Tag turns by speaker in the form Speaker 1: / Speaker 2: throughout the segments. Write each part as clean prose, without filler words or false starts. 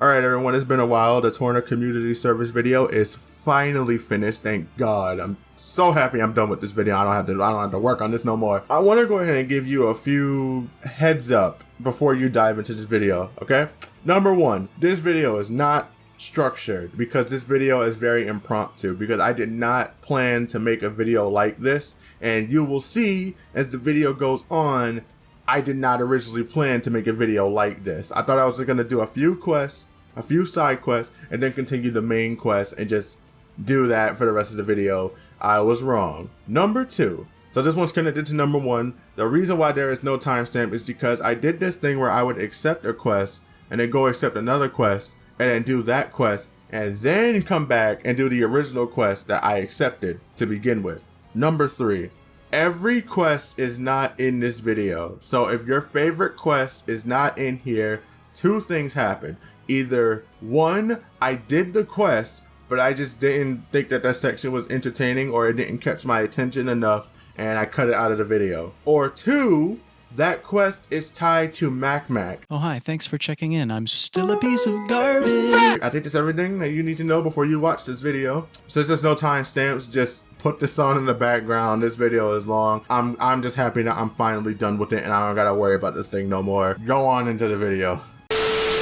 Speaker 1: Alright everyone, it's been a while. The Torna community service video is finally finished. Thank God. I'm so happy I'm done with this video. I don't have to work on this no more. I want to go ahead and give you a few heads up before you dive into this video, okay? Number one, this video is not structured because this video is very impromptu because I did not plan to make a video like this, and you will see as the video goes on, I did not originally plan to make a video like this. I thought I was going to do a few quests, a few side quests, and then continue the main quest and just do that for the rest of the video. I was wrong. Number two. So this one's connected to number one. The reason why there is no timestamp is because I did this thing where I would accept a quest and then go accept another quest and then do that quest and then come back and do the original quest that I accepted to begin with. Number three. Every quest is not in this video. So if your favorite quest is not in here, two things happen. Either one, I did the quest, but I just didn't think that that section was entertaining or it didn't catch my attention enough and I cut it out of the video. Or two, that quest is tied to Mac.
Speaker 2: Oh, hi. Thanks for checking in. I'm still a piece of garbage.
Speaker 1: I think that's everything that you need to know before you watch this video. Since there's no timestamps, just put this on in the background. This video is long. I'm just happy that I'm finally done with it and I don't gotta worry about this thing no more. Go on into the video.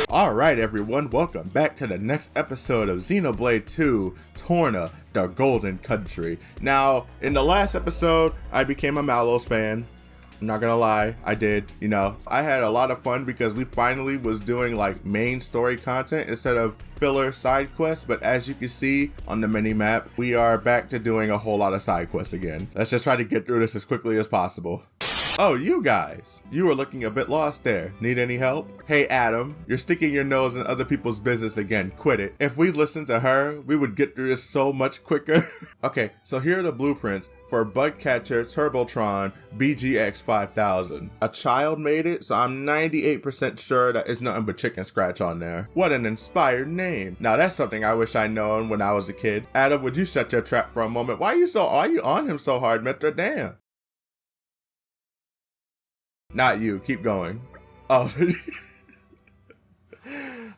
Speaker 1: Alright everyone, welcome back to the next episode of Xenoblade 2, Torna, the Golden Country. Now, in the last episode, I became a Mallows fan. I'm not gonna lie, I did, you know. I had a lot of fun because we finally was doing like main story content instead of filler side quests, but as you can see on the mini map, we are back to doing a whole lot of side quests again. Let's just try to get through this as quickly as possible. Oh, you guys, you were looking a bit lost there. Need any help? Hey Adam, you're sticking your nose in other people's business again. Quit it. If we listened to her, we would get through this so much quicker. Okay, so here are the blueprints for Bugcatcher Turbotron BGX 5000. A child made it, so I'm 98% sure that it's nothing but chicken scratch on there. What an inspired name. Now that's something I wish I'd known when I was a kid. Adam, would you shut your trap for a moment? Why are you on him so hard, Mr. Damn? Not you, keep going. Oh.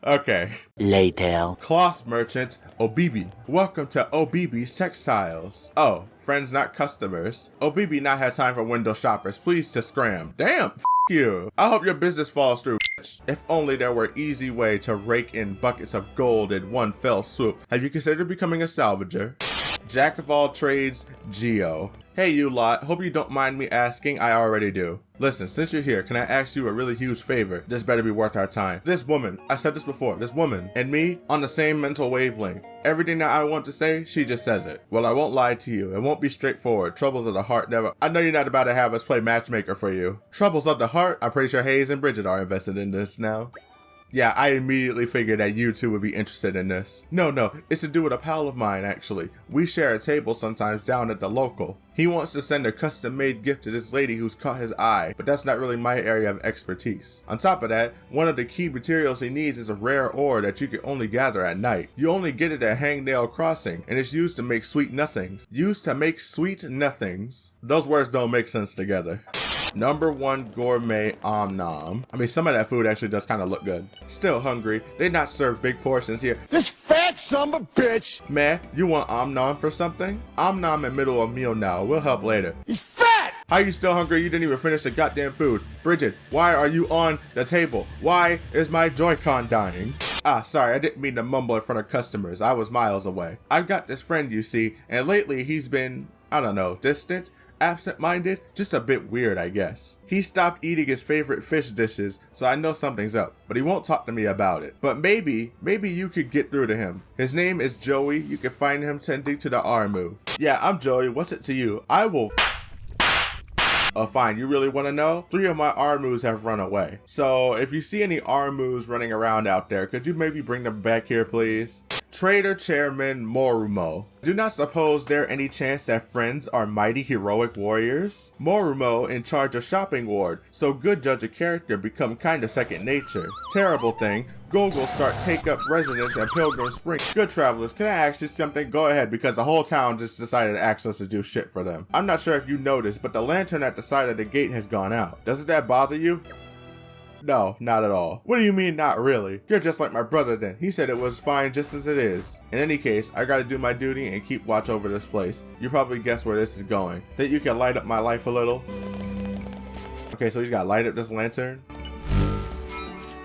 Speaker 1: Okay.
Speaker 3: Later.
Speaker 1: Cloth merchant Obibi. Welcome to Obibi's Textiles. Oh, friends not customers. Obibi not had time for window shoppers. Please to scram. Damn, f you. I hope your business falls through, bitch. If only there were easy way to rake in buckets of gold in one fell swoop. Have you considered becoming a salvager? Jack of all trades, Geo. Hey you lot, hope you don't mind me asking, I already do. Listen, since you're here, can I ask you a really huge favor? This better be worth our time. This woman, I said this before, this woman and me on the same mental wavelength. Everything that I want to say, she just says it. Well, I won't lie to you. It won't be straightforward. Troubles of the heart never. I know you're not about to have us play matchmaker for you. Troubles of the heart, I'm pretty sure Hayes and Bridget are invested in this now. Yeah, I immediately figured that you two would be interested in this. No, it's to do with a pal of mine, actually. We share a table sometimes down at the local. He wants to send a custom-made gift to this lady who's caught his eye, but that's not really my area of expertise. On top of that, one of the key materials he needs is a rare ore that you can only gather at night. You only get it at Hangnail Crossing, and it's used to make sweet nothings. Used to make sweet nothings. Those words don't make sense together. Number one gourmet Om Nom. I mean, some of that food actually does kind of look good. Still hungry. They not serve big portions here.
Speaker 4: This fat son of a bitch!
Speaker 1: Man, you want Om Nom for something? Om Nom in middle of meal now. We'll help later.
Speaker 4: He's fat!
Speaker 1: How you still hungry? You didn't even finish the goddamn food. Bridget, why are you on the table? Why is my Joy-Con dying? Ah, sorry, I didn't mean to mumble in front of customers. I was miles away. I've got this friend, you see, and lately he's been, I don't know, distant? Absent-minded, just a bit weird, I guess. He stopped eating his favorite fish dishes, so I know something's up, but he won't talk to me about it. But maybe you could get through to him. His name is Joey. You can find him tending to the Armu. Yeah, I'm Joey. What's it to you? I will... Oh, fine. You really want to know? 3 of my Armus have run away. So if you see any Armus running around out there, could you maybe bring them back here, please? Trader Chairman Morumo. Do not suppose there any chance that friends are mighty heroic warriors? Morumo in charge of shopping ward, so good judge a character become kinda second nature. Terrible thing, Gogol start take up residence at Pilgrim Spring. Good travelers, can I ask you something? Go ahead, because the whole town just decided to ask us to do shit for them. I'm not sure if you noticed, but the lantern at the side of the gate has gone out. Doesn't that bother you? No, not at all. What do you mean not really? You're just like my brother then. He said it was fine just as it is. In any case, I gotta do my duty and keep watch over this place. You probably guess where this is going. That you can light up my life a little? Okay, so he's gotta light up this lantern.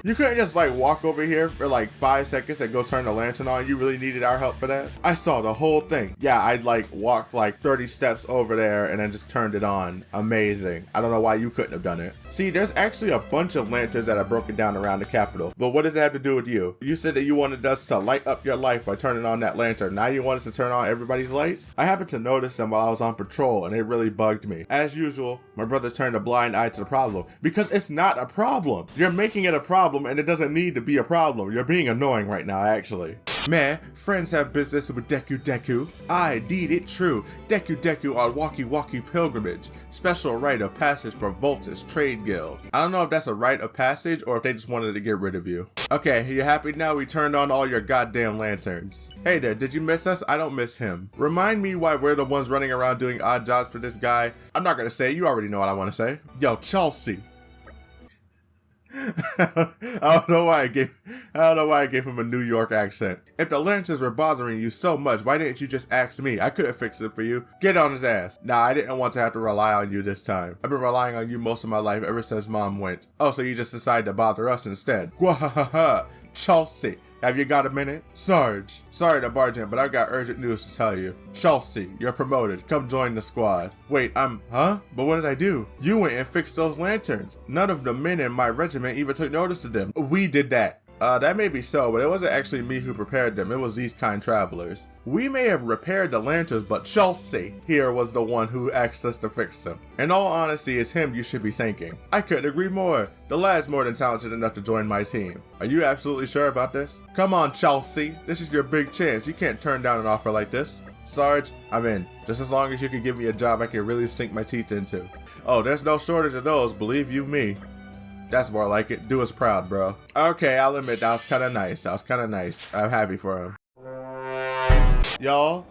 Speaker 1: You couldn't just like walk over here for like 5 seconds and go turn the lantern on. You really needed our help for that? I saw the whole thing. Yeah, I'd like walked like 30 steps over there and then just turned it on. Amazing. I don't know why you couldn't have done it. See, there's actually a bunch of lanterns that are broken down around the Capitol. But what does it have to do with you? You said that you wanted us to light up your life by turning on that lantern. Now you want us to turn on everybody's lights? I happened to notice them while I was on patrol and it really bugged me. As usual, my brother turned a blind eye to the problem because it's not a problem. You're making it a problem and it doesn't need to be a problem. You're being annoying right now, actually. Man, friends have business with Deku Deku. I deed it true. Deku Deku on Walkie Walkie pilgrimage. Special rite of passage for Voltus Trade Guild. I don't know if that's a rite of passage or if they just wanted to get rid of you. Okay, you happy now? We turned on all your goddamn lanterns. Hey there, did you miss us? I don't miss him. Remind me why we're the ones running around doing odd jobs for this guy. I'm not gonna say, you already know what I want to say. Yo, Chelsea. I don't know why I gave him a New York accent. If the lanterns were bothering you so much, why didn't you just ask me? I could have fixed it for you. Get on his ass. Nah, I didn't want to have to rely on you this time. I've been relying on you most of my life ever since Mom went. Oh, so you just decided to bother us instead. Gwahaha. Chelsea. Have you got a minute? Sarge. Sorry to barge in, but I got urgent news to tell you. Chelsea, you're promoted. Come join the squad. Wait, huh? But what did I do? You went and fixed those lanterns. None of the men in my regiment even took notice of them. We did that. That may be so, but it wasn't actually me who prepared them. It was these kind travelers. We may have repaired the lanterns, but Chelsea here was the one who asked us to fix them. In all honesty, it's him you should be thanking. I couldn't agree more. The lad's more than talented enough to join my team. Are you absolutely sure about this? Come on, Chelsea. This is your big chance. You can't turn down an offer like this. Sarge, I'm in. Just as long as you can give me a job I can really sink my teeth into. Oh, there's no shortage of those, believe you me. That's more like it. Do us proud, bro. Okay, I'll admit that was kind of nice. I'm happy for him. Y'all,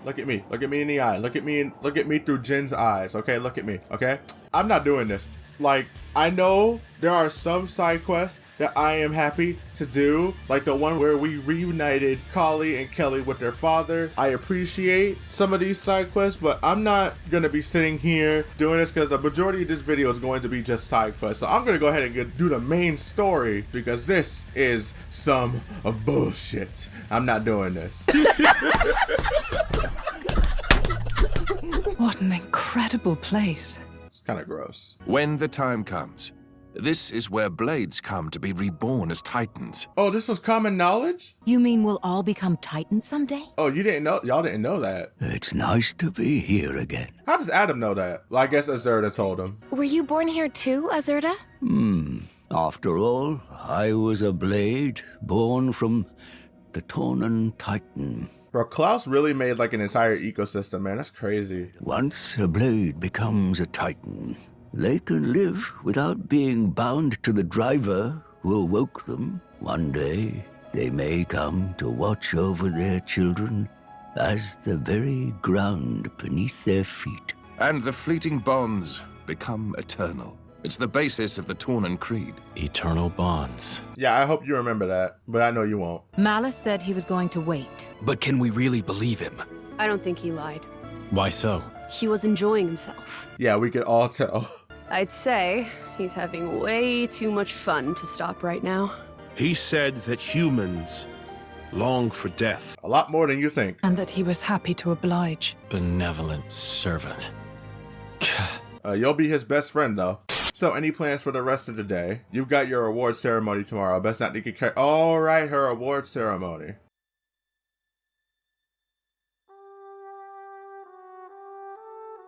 Speaker 1: look at me. Look at me in the eye. Look at me through Jin's eyes. Okay, look at me. Okay, I'm not doing this. Like, I know there are some side quests that I am happy to do, like the one where we reunited Kali and Kelly with their father. I appreciate some of these side quests, but I'm not gonna be sitting here doing this because the majority of this video is going to be just side quests. So I'm gonna go ahead and do the main story because this is some bullshit. I'm not doing this.
Speaker 3: What an incredible place.
Speaker 1: It's kind of gross.
Speaker 5: When the time comes, this is where blades come to be reborn as titans.
Speaker 1: Oh, this was common knowledge?
Speaker 6: You mean we'll all become titans someday?
Speaker 1: Oh, you didn't know? Y'all didn't know that.
Speaker 7: It's nice to be here again.
Speaker 1: How does Adam know that? Well, I guess Azurda told him.
Speaker 8: Were you born here too, Azurda?
Speaker 7: After all, I was a blade born from the Tornan Titan.
Speaker 1: Bro, Klaus really made like an entire ecosystem, man. That's crazy.
Speaker 7: Once a blade becomes a titan, they can live without being bound to the driver who awoke them. One day, they may come to watch over their children as the very ground beneath their feet.
Speaker 5: And the fleeting bonds become eternal. It's the basis of the Tornan Creed.
Speaker 2: Eternal bonds.
Speaker 1: Yeah, I hope you remember that, but I know you won't.
Speaker 6: Malice said he was going to wait.
Speaker 2: But can we really believe him?
Speaker 8: I don't think he lied.
Speaker 2: Why so?
Speaker 8: He was enjoying himself.
Speaker 1: Yeah, we could all tell.
Speaker 8: I'd say he's having way too much fun to stop right now.
Speaker 4: He said that humans long for death.
Speaker 1: A lot more than you think.
Speaker 3: And that he was happy to oblige.
Speaker 2: Benevolent servant.
Speaker 1: You'll be his best friend, though. So, any plans for the rest of the day? You've got your award ceremony tomorrow. Best not to get all right, her award ceremony.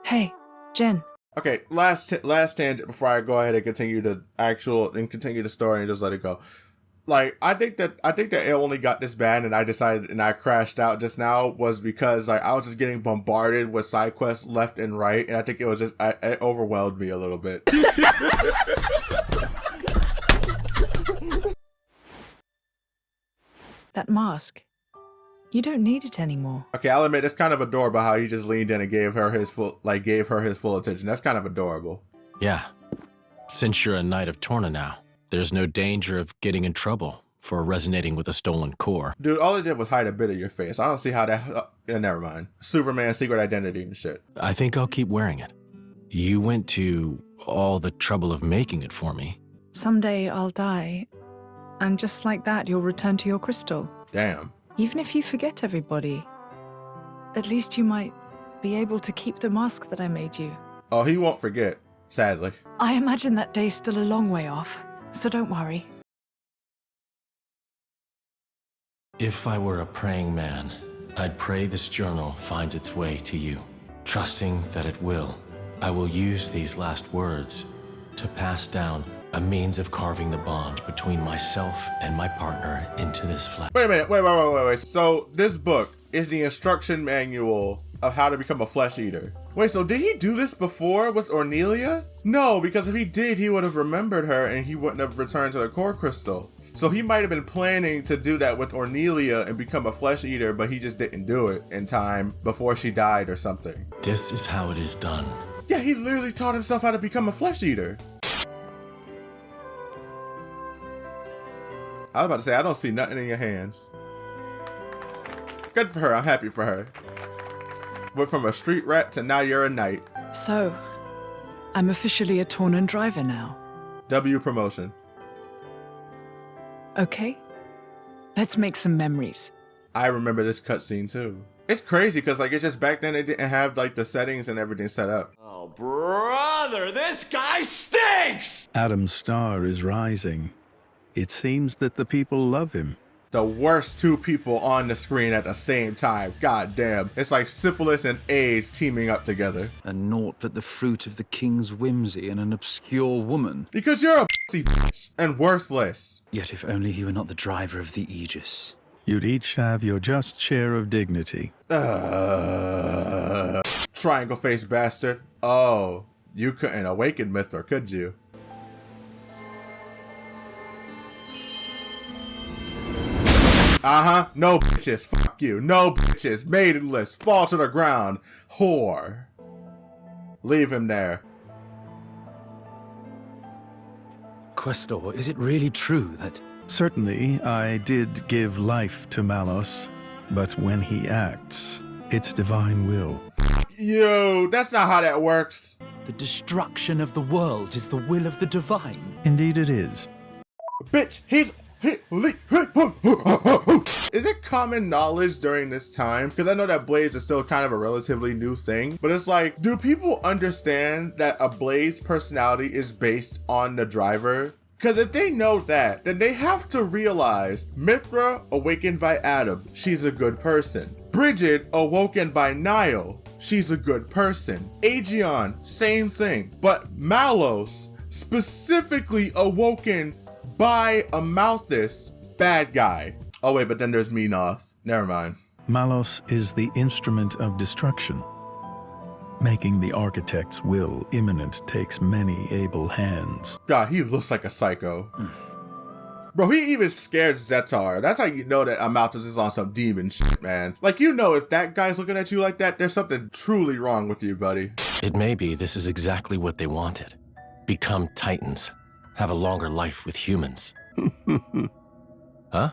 Speaker 3: Hey, Jen.
Speaker 1: Okay, last tangent before I go ahead and continue the story and just let it go. Like, I think that it only got this bad and I crashed out just now was because like I was just getting bombarded with side quests left and right, and I think it was just it overwhelmed me a little bit.
Speaker 3: That mask. You don't need it anymore.
Speaker 1: Okay, I'll admit it's kind of adorable how he just leaned in and gave her his full attention. That's kind of adorable.
Speaker 2: Yeah. Since you're a knight of Torna now, There's no danger of getting in trouble for resonating with a stolen core.
Speaker 1: Dude, all it did was hide a bit of your face. I don't see how that... never mind. Superman's secret identity and shit.
Speaker 2: I think I'll keep wearing it. You went to all the trouble of making it for me.
Speaker 3: Someday I'll die, and just like that, you'll return to your crystal.
Speaker 1: Damn.
Speaker 3: Even if you forget everybody, at least you might be able to keep the mask that I made you.
Speaker 1: Oh, he won't forget, sadly.
Speaker 3: I imagine that day's still a long way off, so don't worry.
Speaker 2: If I were a praying man, I'd pray this journal finds its way to you. Trusting that it will, I will use these last words to pass down a means of carving the bond between myself and my partner into this flesh.
Speaker 1: Wait a minute, wait. So this book is the instruction manual of how to become a flesh eater. Wait, so did he do this before with Ornelia? No, because if he did, he would have remembered her and he wouldn't have returned to the core crystal. So he might have been planning to do that with Ornelia and become a flesh eater, but he just didn't do it in time before she died or something.
Speaker 2: This is how it is done.
Speaker 1: Yeah, he literally taught himself how to become a flesh eater. I was about to say, I don't see nothing in your hands. Good for her, I'm happy for her. Went from a street rat to now you're a knight.
Speaker 3: So, I'm officially a Torna driver now.
Speaker 1: W promotion.
Speaker 3: Okay, let's make some memories.
Speaker 1: I remember this cutscene too. It's crazy because like it's just back then they didn't have like the settings and everything set up.
Speaker 9: Oh brother, this guy stinks!
Speaker 10: Adam's star is rising. It seems that the people love him.
Speaker 1: The worst two people on the screen at the same time. God damn. It's like syphilis and AIDS teaming up together.
Speaker 11: And naught but the fruit of the king's whimsy and an obscure woman.
Speaker 1: Because you're a pussy bitch and worthless.
Speaker 11: Yet if only he were not the driver of the Aegis.
Speaker 10: You'd each have your just share of dignity.
Speaker 1: Triangle face bastard. Oh, you couldn't awaken Mithra, could you? Uh-huh. No bitches. Fuck you. No bitches. Maidenless. Fall to the ground. Whore. Leave him there.
Speaker 11: Questor, is it really true that...
Speaker 10: Certainly, I did give life to Malos, but when he acts, it's divine will.
Speaker 1: Yo, that's not how that works.
Speaker 11: The destruction of the world is the will of the divine?
Speaker 10: Indeed it is.
Speaker 1: Bitch, he's... Is it common knowledge during this time? Because I know that blades are still kind of a relatively new thing, but it's like, do people understand that a blade's personality is based on the driver? Because if they know that, then they have to realize Mithra awakened by Adam, she's a good person. Bridget awoken by Niall, she's a good person. Aegeon, same thing. But Malos, specifically awoken by a Malthus, bad guy. Oh wait, but then there's Menoth. Never mind.
Speaker 10: Malos is the instrument of destruction. Making the architect's will imminent takes many able hands.
Speaker 1: God, he looks like a psycho. Bro, he even scared Zetar. That's how you know that Amalthus is on some demon shit, man. Like, you know, if that guy's looking at you like that, there's something truly wrong with you, buddy.
Speaker 2: It may be this is exactly what they wanted. Become Titans. Have a longer life with humans. Huh?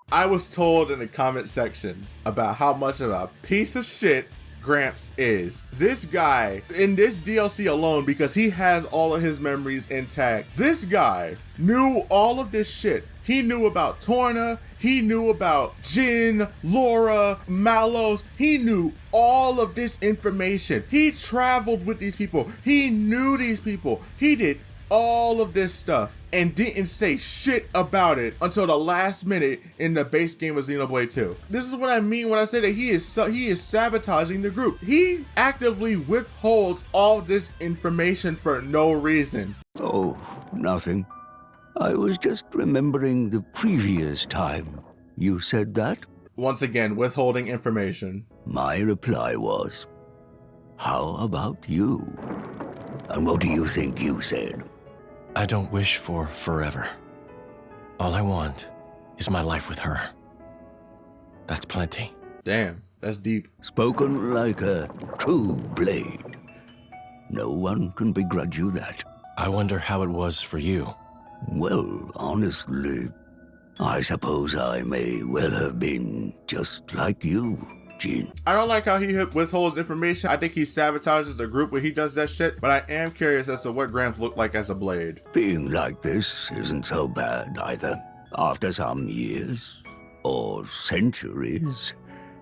Speaker 1: I was told in the comment section about how much of a piece of shit Gramps is. This guy, in this DLC alone, because he has all of his memories intact, this guy knew all of this shit. He knew about Torna, he knew about Jin, Laura, Malos, he knew all of this information. He traveled with these people, he knew these people, he did all of this stuff and didn't say shit about it until the last minute in the base game of Xenoblade 2. This is what I mean when I say that he is sabotaging the group. He actively withholds all this information for no reason.
Speaker 7: Oh, nothing. I was just remembering the previous time you said that.
Speaker 1: Once again, withholding information.
Speaker 7: My reply was, how about you? And what do you think you said?
Speaker 2: I don't wish for forever. All I want is my life with her. That's plenty.
Speaker 1: Damn, that's deep.
Speaker 7: Spoken like a true blade. No one can begrudge you that.
Speaker 2: I wonder how it was for you.
Speaker 7: Well, honestly, I suppose I may well have been just like you, Jin.
Speaker 1: I don't like how he withholds information. I think he sabotages the group when he does that shit, but I am curious as to what Gramps looked like as a blade.
Speaker 7: Being like this isn't so bad either. After some years, or centuries,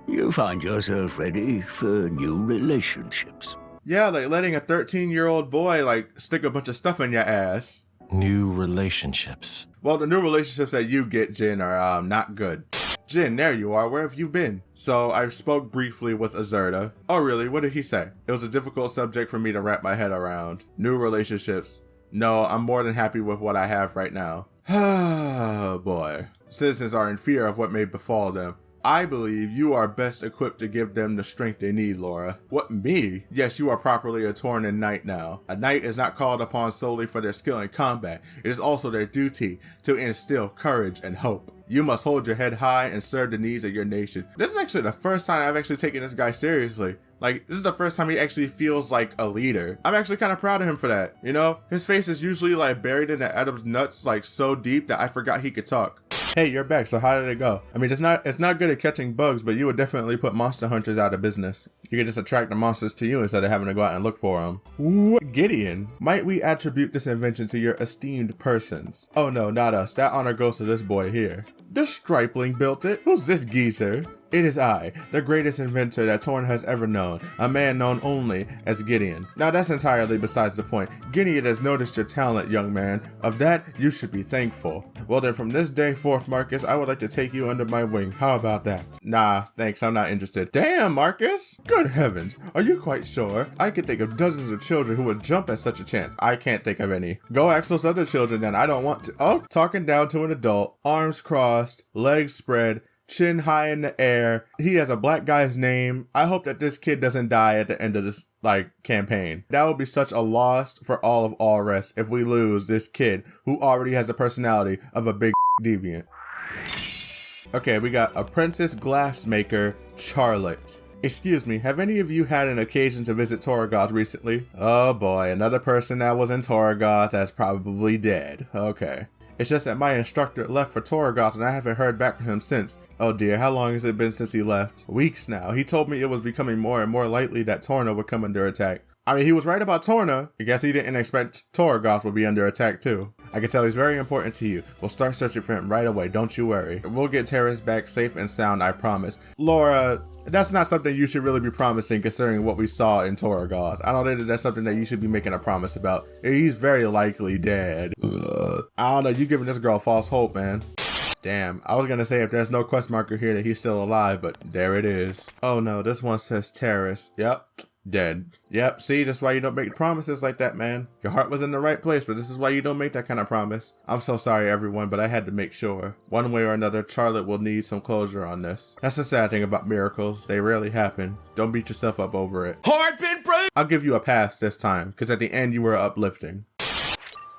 Speaker 7: you find yourself ready for new relationships.
Speaker 1: Yeah, like letting a 13-year-old boy, like, stick a bunch of stuff in your ass.
Speaker 2: New relationships.
Speaker 1: Well, the new relationships that you get, Jin, are not good. Jin, there you are. Where have you been? So I spoke briefly with Azurda. Oh, really? What did he say? It was a difficult subject for me to wrap my head around. New relationships. No, I'm more than happy with what I have right now. Oh, boy. Citizens are in fear of what may befall them. I believe you are best equipped to give them the strength they need, Laura. What, me? Yes, you are properly a Torna knight now. A knight is not called upon solely for their skill in combat. It is also their duty to instill courage and hope. You must hold your head high and serve the needs of your nation. This is actually the first time I've actually taken this guy seriously. Like, this is the first time he actually feels like a leader. I'm actually kind of proud of him for that, you know? His face is usually like buried in the Adam's nuts like so deep that I forgot he could talk. Hey, you're back, so how did it go? I mean, it's not good at catching bugs, but you would definitely put monster hunters out of business. You could just attract the monsters to you instead of having to go out and look for them. What? Gideon, might we attribute this invention to your esteemed persons? Oh no, not us. That honor goes to this boy here. The stripling built it. Who's this geezer? It is I, the greatest inventor that Torna has ever known, a man known only as Gideon. Now that's entirely besides the point. Gideon has noticed your talent, young man. Of that, you should be thankful. Well then, from this day forth, Marcus, I would like to take you under my wing. How about that? Nah, thanks, I'm not interested. Damn, Marcus! Good heavens, are you quite sure? I could think of dozens of children who would jump at such a chance. I can't think of any. Go ask those other children then, I don't want to. Oh, talking down to an adult, arms crossed, legs spread, chin high in the air. He has a black guy's name. I hope that this kid doesn't die at the end of this, campaign. That would be such a loss for all of Allrest if we lose this kid who already has the personality of a big deviant. Okay, we got Apprentice Glassmaker Charlotte. Excuse me, have any of you had an occasion to visit Torgoth recently? Oh boy, another person that was in Torgoth that's probably dead. Okay. It's just that my instructor left for Torgoth and I haven't heard back from him since. Oh dear, how long has it been since he left? Weeks now. He told me it was becoming more and more likely that Torna would come under attack. I mean, he was right about Torna. I guess he didn't expect Torgoth would be under attack too. I can tell he's very important to you. We'll start searching for him right away, don't you worry. We'll get Terrace back safe and sound, I promise. Laura, that's not something you should really be promising considering what we saw in Torgoth. I don't think that that's something that you should be making a promise about. He's very likely dead. I don't know, you giving this girl false hope, man. Damn, I was gonna say if there's no quest marker here that he's still alive, but there it is. Oh no, this one says Terrace. Yep, dead. Yep, see, that's why you don't make promises like that, man. Your heart was in the right place, but this is why you don't make that kind of promise. I'm so sorry, everyone, but I had to make sure. One way or another, Charlotte will need some closure on this. That's the sad thing about miracles. They rarely happen. Don't beat yourself up over it.
Speaker 9: Heart been broken!
Speaker 1: I'll give you a pass this time, because at the end you were uplifting.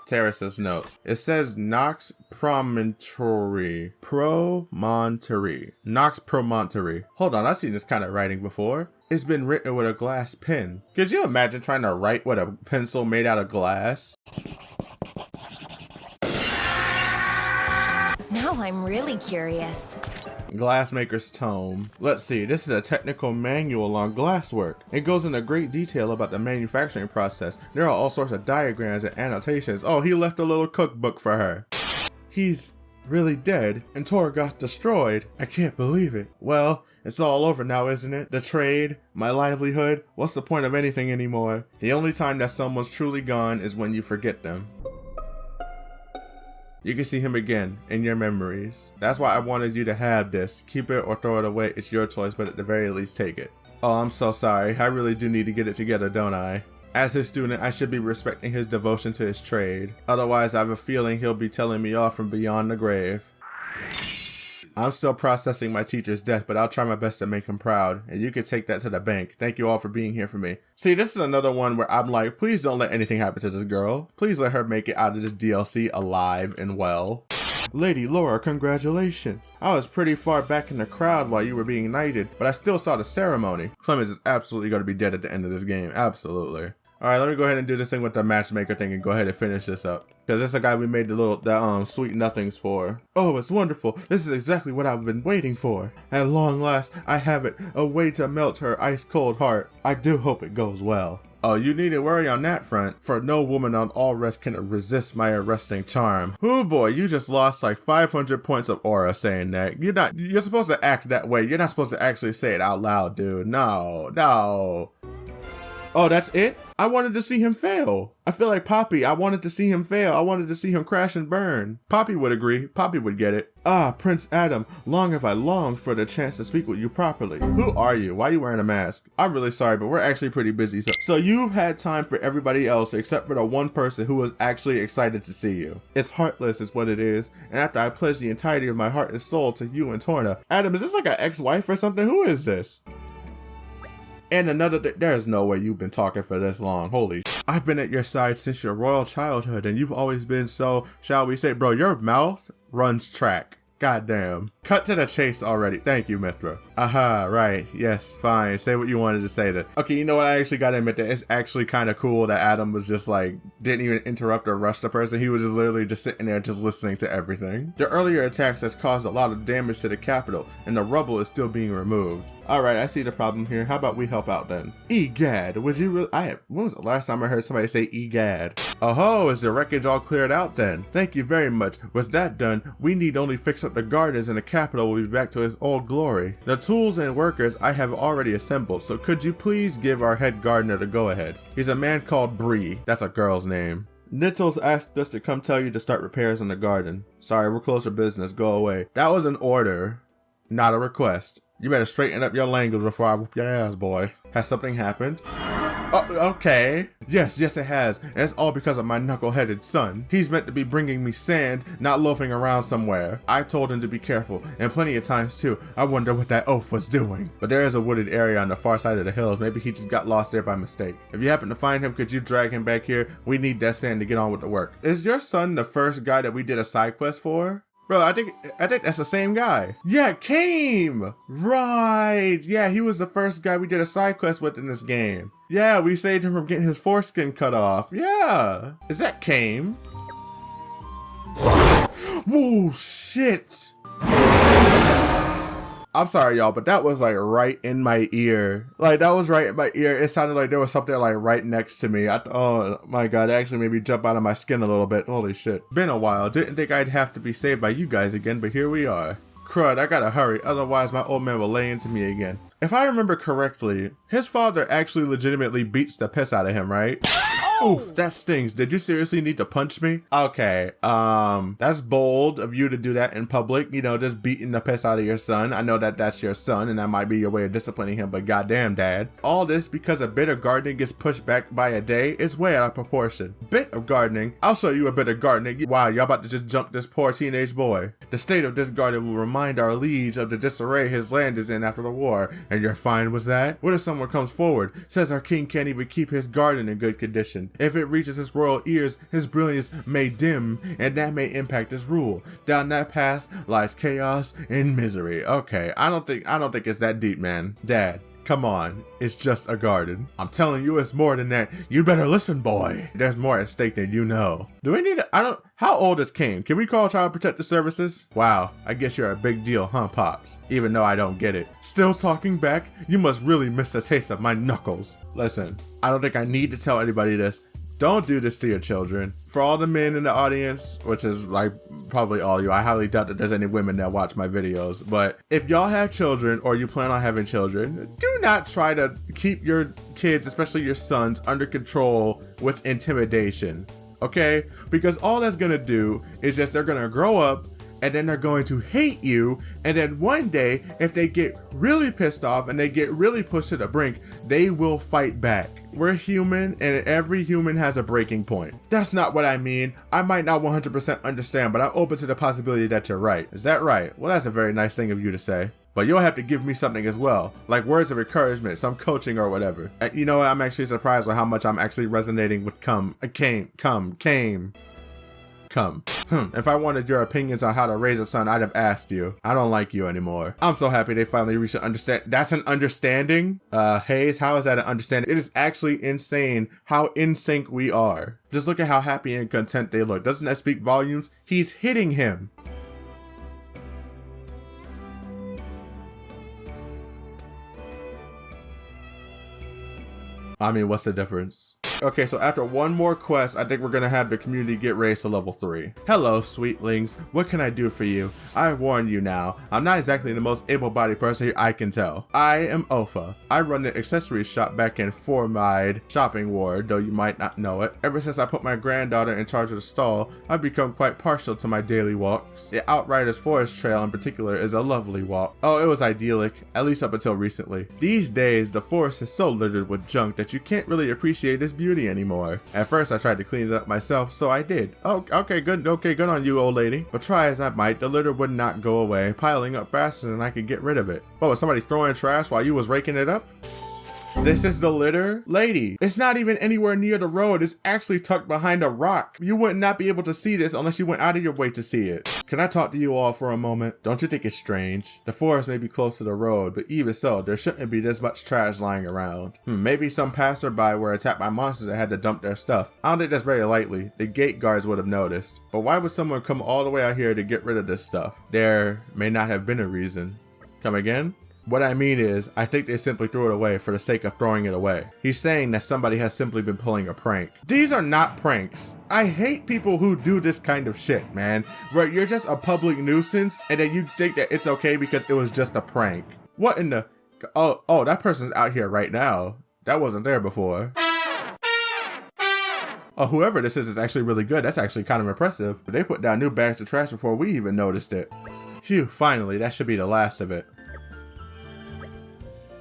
Speaker 1: Terrace's notes. It says Nox Promontory. Nox Promontory. Hold on, I've seen this kind of writing before. It's been written with a glass pen. Could you imagine trying to write with a pencil made out of glass?
Speaker 12: Now I'm really curious.
Speaker 1: Glassmaker's Tome. Let's see, this is a technical manual on glasswork. It goes into great detail about the manufacturing process. There are all sorts of diagrams and annotations. Oh, he left a little cookbook for her. He's really dead and Torgoth destroyed. I can't believe it. Well, it's all over now, isn't it? The trade, my livelihood, what's the point of anything anymore? The only time that someone's truly gone is when you forget them. You can see him again in your memories. That's why I wanted you to have this. Keep it or throw it away. It's your choice, but at the very least, take it. Oh, I'm so sorry. I really do need to get it together, don't I? As his student, I should be respecting his devotion to his trade. Otherwise, I have a feeling he'll be telling me off from beyond the grave. I'm still processing my teacher's death, but I'll try my best to make him proud, and you can take that to the bank. Thank you all for being here for me. See, this is another one where I'm like, please don't let anything happen to this girl. Please let her make it out of this DLC alive and well. Lady Laura, congratulations. I was pretty far back in the crowd while you were being knighted, but I still saw the ceremony. Clemens is absolutely going to be dead at the end of this game, absolutely. All right, let me go ahead and do this thing with the matchmaker thing and go ahead and finish this up. Because this is the guy we made the sweet nothings for. Oh, it's wonderful. This is exactly what I've been waiting for. At long last, I have it. A way to melt her ice cold heart. I do hope it goes well. Oh, you needn't worry on that front, for no woman on all rest can resist my arresting charm. Oh boy, you just lost like 500 points of aura saying that. You're supposed to act that way. You're not supposed to actually say it out loud, dude. No. Oh, that's it? I wanted to see him fail. I feel like Poppy. I wanted to see him fail. I wanted to see him crash and burn. Poppy would agree. Poppy would get it. Ah, Prince Adam, long have I longed for the chance to speak with you properly. Who are you? Why are you wearing a mask? I'm really sorry, but we're actually pretty busy. So you've had time for everybody else except for the one person who was actually excited to see you. It's heartless is what it is. And after I pledge the entirety of my heart and soul to you and Torna. Adam, is this like an ex-wife or something? Who is this? And another there's no way you've been talking for this long. Holy I've been at your side since your royal childhood, and you've always been so, shall we say, bro, your mouth runs track. Goddamn. Cut to the chase already. Thank you, Mithra. Aha, right. Yes, fine. Say what you wanted to say then. Okay, you know what? I actually gotta admit that it's actually kind of cool that Adam was just like, didn't even interrupt or rush the person. He was just literally just sitting there just listening to everything. The earlier attacks has caused a lot of damage to the capital, and the rubble is still being removed. Alright, I see the problem here. How about we help out then? Egad, would you really? When was the last time I heard somebody say egad? Oh, is the wreckage all cleared out then? Thank you very much. With that done, we need only fix up the gardens and the capital will be back to its old glory. The tools and workers I have already assembled, so could you please give our head gardener the go-ahead? He's a man called Bree. That's a girl's name. Nittles asked us to come tell you to start repairs in the garden. Sorry, we're closed for business. Go away. That was an order, not a request. You better straighten up your language before I whoop your ass, boy. Has something happened? Oh, okay. Yes, it has. And it's all because of my knuckle-headed son. He's meant to be bringing me sand, not loafing around somewhere. I told him to be careful, and plenty of times too. I wonder what that oaf was doing. But there is a wooded area on the far side of the hills. Maybe he just got lost there by mistake. If you happen to find him, could you drag him back here? We need that sand to get on with the work. Is your son the first guy that we did a side quest for? Bro, I think that's the same guy. Yeah, Came! Right! Yeah, he was the first guy we did a side quest with in this game. Yeah, we saved him from getting his foreskin cut off. Yeah! Is that Came? Whoa, shit! I'm sorry, y'all, but that was like right in my ear. Like, that was right in my ear. It sounded like there was something like right next to me. Oh my God, it actually made me jump out of my skin a little bit. Holy shit. Been a while. Didn't think I'd have to be saved by you guys again, but here we are. Crud, I gotta hurry, otherwise my old man will lay into me again. If I remember correctly, his father actually legitimately beats the piss out of him, right? Oof, that stings. Did you seriously need to punch me? Okay, that's bold of you to do that in public, you know, just beating the piss out of your son. I know that that's your son and that might be your way of disciplining him, but goddamn, Dad. All this because a bit of gardening gets pushed back by a day is way out of proportion. Bit of gardening? I'll show you a bit of gardening. Wow, y'all about to just jump this poor teenage boy. The state of this garden will remind our liege of the disarray his land is in after the war, and you're fine with that? What if someone comes forward, says our king can't even keep his garden in good condition? If it reaches his royal ears, his brilliance may dim, and that may impact his rule. Down that path lies chaos and misery. Okay, I don't think it's that deep, man. Dad, come on, it's just a garden. I'm telling you, it's more than that. You better listen, boy. There's more at stake than you know. Do we need how old is Kane? Can we call Child Protective Services? Wow, I guess you're a big deal, huh, Pops? Even though I don't get it. Still talking back? You must really miss the taste of my knuckles. Listen, I don't think I need to tell anybody this. Don't do this to your children. For all the men in the audience, which is like probably all you, I highly doubt that there's any women that watch my videos, but if y'all have children or you plan on having children, do not try to keep your kids, especially your sons, under control with intimidation, okay? Because all that's gonna do is just they're gonna grow up and then they're going to hate you, and then one day, if they get really pissed off and they get really pushed to the brink, they will fight back. We're human, and every human has a breaking point. That's not what I mean. I might not 100% understand, but I'm open to the possibility that you're right. Is that right? Well, that's a very nice thing of you to say. But you'll have to give me something as well, like words of encouragement, some coaching or whatever. And you know what? I'm actually surprised with how much I'm actually resonating with Came. come. If I wanted your opinions on how to raise a son, I'd have asked you. I don't like you anymore. I'm so happy they finally reached an understand. That's an understanding? Hayes, how is that an understanding? It is actually insane how in sync we are. Just look at how happy and content they look. Doesn't that speak volumes? He's hitting him. I mean, what's the difference? Okay, so after one more quest, I think we're gonna have the community get raised to level 3. Hello, sweetlings. What can I do for you? I warn you now, I'm not exactly the most able-bodied person here, I can tell. I am Ofa. I run the accessories shop back in Formide Shopping Ward, though you might not know it. Ever since I put my granddaughter in charge of the stall, I've become quite partial to my daily walks. The Outriders Forest Trail in particular is a lovely walk. Oh, it was idyllic, at least up until recently. These days, the forest is so littered with junk that you can't really appreciate its beauty anymore. At first I tried to clean it up myself, so I did. Oh, okay, good on you, old lady. But try as I might, the litter would not go away, piling up faster than I could get rid of it. Oh, was somebody throwing trash while you was raking it up? This is the litter? Lady, it's not even anywhere near the road. It's actually tucked behind a rock. You would not be able to see this unless you went out of your way to see it. Can I talk to you all for a moment? Don't you think it's strange? The forest may be close to the road, but even so, there shouldn't be this much trash lying around. Maybe some passerby were attacked by monsters that had to dump their stuff. I don't think that's very likely. The gate guards would have noticed. But why would someone come all the way out here to get rid of this stuff? There may not have been a reason. Come again? What I mean is, I think they simply threw it away for the sake of throwing it away. He's saying that somebody has simply been pulling a prank. These are not pranks. I hate people who do this kind of shit, man. Where you're just a public nuisance and then you think that it's okay because it was just a prank. What in the... Oh, that person's out here right now. That wasn't there before. Oh, whoever this is actually really good. That's actually kind of impressive. They put down new bags of trash before we even noticed it. Phew, finally, that should be the last of it.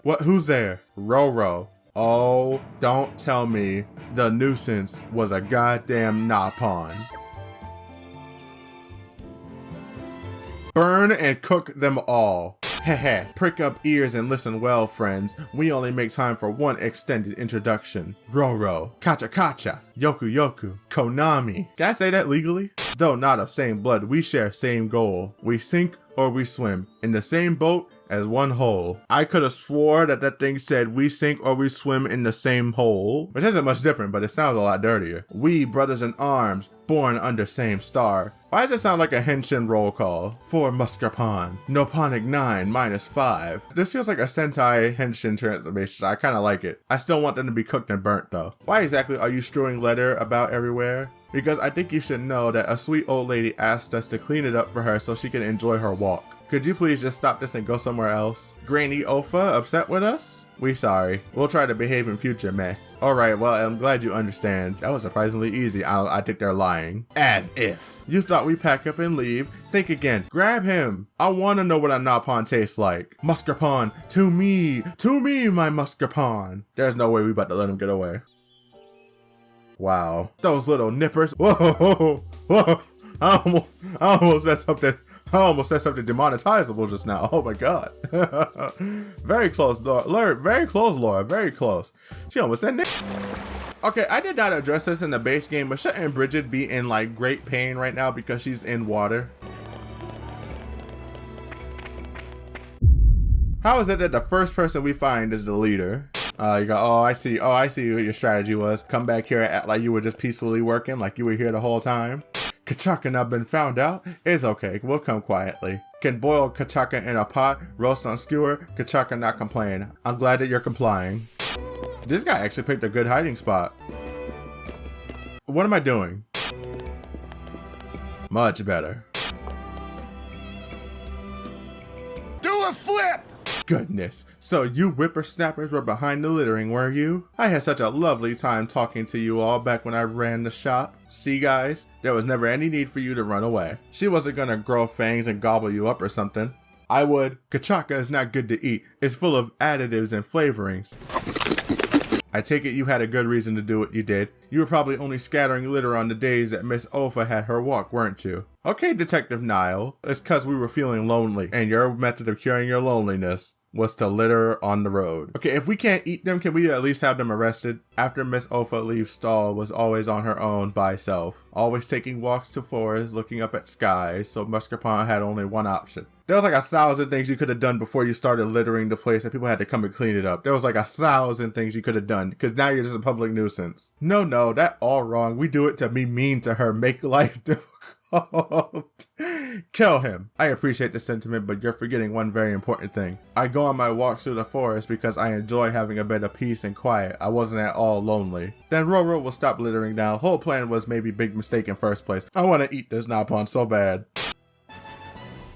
Speaker 1: What? Who's there? Roro. Oh, don't tell me the nuisance was a goddamn Nopon. Burn and cook them all. Heh. Prick up ears and listen well, friends. We only make time for one extended introduction. Roro, Kacha Kacha, Yoku Yoku, Konami. Can I say that legally? Though not of same blood, we share same goal. We sink or we swim in the same boat as one whole. I could have swore that thing said we sink or we swim in the same hole, which isn't much different, but it sounds a lot dirtier. We brothers in arms, born under same star. Why does it sound like a Henshin roll call? For Muscarpan, Noponic 9 -5. This feels like a Sentai Henshin transformation. I kind of like it. I still want them to be cooked and burnt though. Why exactly are you strewing letter about everywhere? Because I think you should know that a sweet old lady asked us to clean it up for her so she can enjoy her walk. Could you please just stop this and go somewhere else? Granny Ofa upset with us? We sorry. We'll try to behave in future, meh. Alright, well, I'm glad you understand. That was surprisingly easy. I think they're lying. As if. You thought we pack up and leave? Think again. Grab him. I want to know what a Nopon tastes like. Muscarpan, to me, my Muscarpan. There's no way we about to let him get away. Wow. Those little nippers. Whoa. I almost said something demonetizable just now. Oh my god. Very close, Laura. Very close, Laura. Very close. She almost said Nick. Okay, I did not address this in the base game, but shouldn't Bridget be in like great pain right now because she's in water? How is it that the first person we find is the leader? You go, oh, I see what your strategy was. Come back here and act like you were just peacefully working, like you were here the whole time. Kachaka not been found out? It's okay, we'll come quietly. Can boil Kachaka in a pot, roast on skewer, Kachaka not complain. I'm glad that you're complying. This guy actually picked a good hiding spot. What am I doing? Much better.
Speaker 9: Do a flip!
Speaker 1: Goodness, so you whippersnappers were behind the littering, were you? I had such a lovely time talking to you all back when I ran the shop. See guys, there was never any need for you to run away. She wasn't gonna grow fangs and gobble you up or something. I would. Kachaka is not good to eat. It's full of additives and flavorings. I take it you had a good reason to do what you did. You were probably only scattering litter on the days that Miss Ofa had her walk, weren't you? Okay, Detective Nile, it's cause we were feeling lonely, and your method of curing your loneliness was to litter on the road. Okay, if we can't eat them, can we at least have them arrested? After Miss Opha leaves stall, was always on her own by self, always taking walks to forests, looking up at skies, so Muscapon had only one option. There was like 1,000 things you could have done before you started littering the place and people had to come and clean it up. There was like 1,000 things you could have done because now you're just a public nuisance. No, that all wrong. We do it to be mean to her, make life difficult. Kill him. I appreciate the sentiment, but you're forgetting one very important thing. I go on my walks through the forest because I enjoy having a bit of peace and quiet. I wasn't at all lonely. Then Roro will stop littering down. Whole plan was maybe big mistake in first place. I want to eat this Nopon so bad.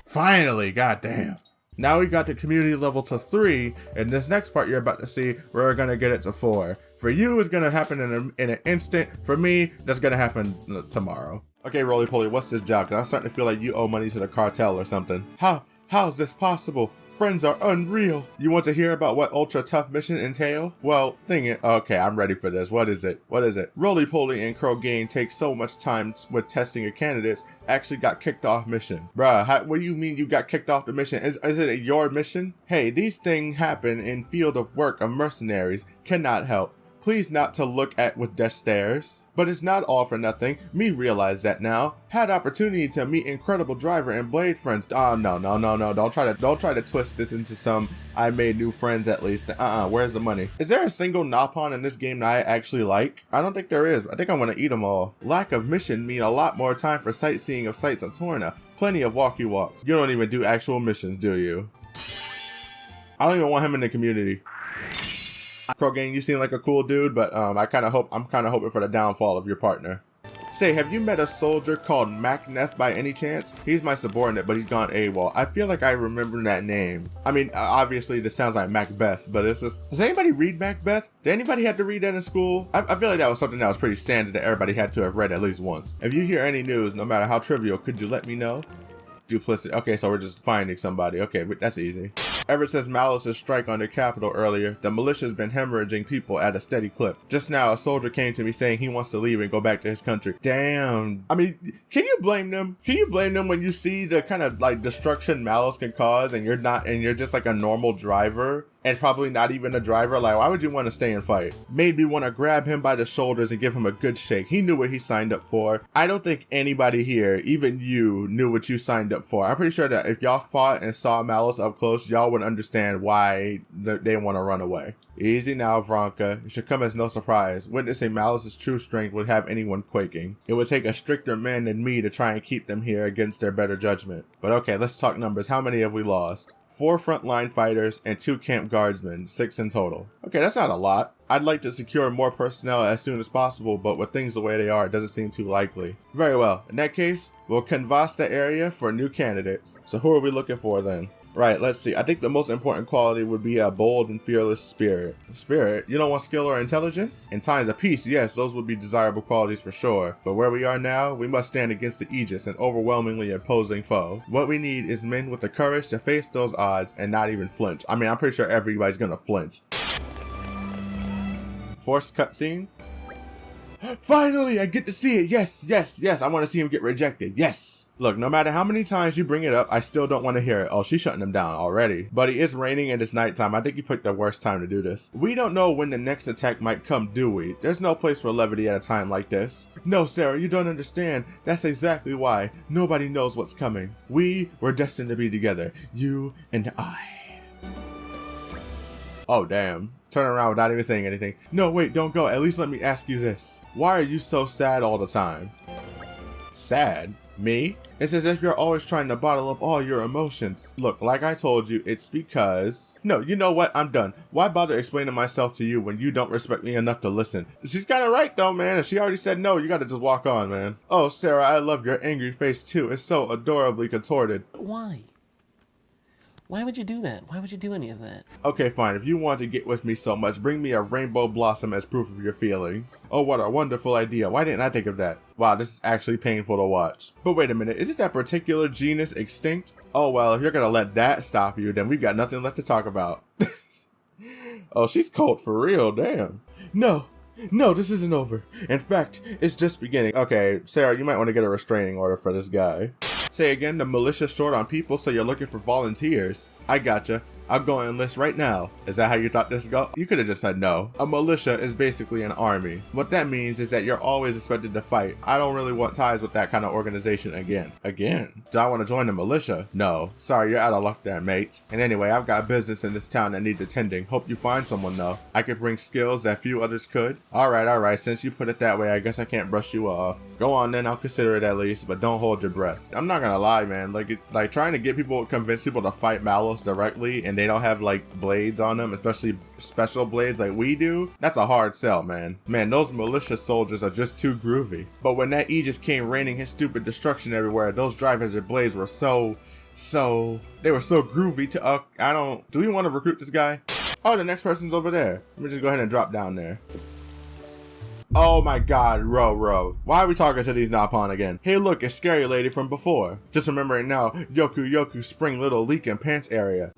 Speaker 1: Finally, goddamn. Now we got the community level to 3, and this next part you're about to see, we're gonna get it to 4. For you, it's gonna happen in an instant. For me, that's gonna happen tomorrow. Okay, Roly Poly, what's this job? 'Cause I'm starting to feel like you owe money to the cartel or something. How's this possible? Friends are unreal. You want to hear about what ultra tough mission entail? Well, dang it. Okay, I'm ready for this. What is it? Roly Poly and Krogain take so much time with testing your candidates, actually got kicked off mission. Bruh, what do you mean you got kicked off the mission? Is it your mission? Hey, these things happen in field of work of mercenaries. Cannot help. Please not to look at with death stares. But it's not all for nothing. Me realize that now. Had opportunity to meet incredible driver and blade friends. Oh no. Don't try to twist this into some I made new friends at least. Where's the money? Is there a single Nopon in this game that I actually like? I don't think there is. I think I'm gonna eat them all. Lack of mission mean a lot more time for sightseeing of sites on Torna. Plenty of walkie walks. You don't even do actual missions, do you? I don't even want him in the community. Krogain, you seem like a cool dude, but I'm kind of hoping for the downfall of your partner. Say, have you met a soldier called Macneth by any chance? He's my subordinate, but he's gone AWOL. I feel like I remember that name. I mean, obviously this sounds like Macbeth, but it's just... Does anybody read Macbeth? Did anybody have to read that in school? I feel like that was something that was pretty standard that everybody had to have read at least once. If you hear any news, no matter how trivial, could you let me know? Duplicity. Okay, so we're just finding somebody. Okay, that's easy. Ever since Malice's strike on the capital earlier, the militia's been hemorrhaging people at a steady clip. Just now, a soldier came to me saying he wants to leave and go back to his country. Damn. I mean, can you blame them? Can you blame them when you see the kind of like destruction Malice can cause and you're just like a normal driver? And probably not even a driver. Like, why would you want to stay and fight? Made me want to grab him by the shoulders and give him a good shake. He knew what he signed up for. I don't think anybody here, even you, knew what you signed up for. I'm pretty sure that if y'all fought and saw Malice up close, y'all would understand why they want to run away. Easy now, Vronka. It should come as no surprise. Witnessing Malice's true strength would have anyone quaking. It would take a stricter man than me to try and keep them here against their better judgment. But okay, let's talk numbers. How many have we lost? 4 frontline fighters and 2 camp guardsmen, 6 in total. Okay, that's not a lot. I'd like to secure more personnel as soon as possible, but with things the way they are, it doesn't seem too likely. Very well. In that case, we'll canvass the area for new candidates. So who are we looking for then? Right, let's see. I think the most important quality would be a bold and fearless spirit. Spirit? You don't want skill or intelligence? In times of peace, yes, those would be desirable qualities for sure. But where we are now, we must stand against the Aegis, an overwhelmingly opposing foe. What we need is men with the courage to face those odds and not even flinch. I mean, I'm pretty sure everybody's gonna flinch. Forced cutscene? Finally, I get to see it. Yes. I want to see him get rejected. Yes. Look, no matter how many times you bring it up, I still don't want to hear it. Oh, she's shutting him down already. Buddy, it's raining and it's nighttime. I think you picked the worst time to do this. We don't know when the next attack might come, do we? There's no place for levity at a time like this. No, Sarah, you don't understand. That's exactly why. Nobody knows what's coming. We were destined to be together. You and I. Oh, damn. Turn around without even saying anything. No, wait, don't go. At least let me ask you this. Why are you so sad all the time? Sad? Me? It's as if you're always trying to bottle up all your emotions. Look, like I told you, it's because... No, you know what? I'm done. Why bother explaining myself to you when you don't respect me enough to listen? She's kind of right though, man. If she already said no, you gotta just walk on, man. Oh, Sarah, I love your angry face too. It's so adorably contorted.
Speaker 13: Why? Why would you do that? Why would you do any of that?
Speaker 1: Okay, fine. If you want to get with me so much, bring me a rainbow blossom as proof of your feelings. Oh, what a wonderful idea. Why didn't I think of that? Wow, this is actually painful to watch. But wait a minute, isn't that particular genus extinct? Oh, well, if you're gonna let that stop you, then we've got nothing left to talk about. Oh, she's cold for real, damn. No, this isn't over. In fact, it's just beginning. Okay, Sarah, you might want to get a restraining order for this guy. Say again, the militia's short on people, so you're looking for volunteers. I gotcha. I'll go enlist right now. Is that how you thought this would go? You could have just said no. A militia is basically an army. What that means is that you're always expected to fight. I don't really want ties with that kind of organization again. Again? Do I want to join the militia? No. Sorry, you're out of luck there, mate. And anyway, I've got business in this town that needs attending. Hope you find someone though. I could bring skills that few others could. Alright, since you put it that way, I guess I can't brush you off. Go on then, I'll consider it at least, but don't hold your breath. I'm not gonna lie, man, like trying to get people, convince people to fight Malos directly and they don't have like blades on them, especially special blades like we do, that's a hard sell, man. Man, those militia soldiers are just too groovy. But when that Aegis came raining his stupid destruction everywhere, those drivers and blades were they were so groovy to, do we want to recruit this guy? Oh, the next person's over there. Let me just go ahead and drop down there. Oh my god, Ro. Why are we talking to these Nopon again? Hey look, it's Scary Lady from before. Just remembering now, Yoku spring little leak in pants area.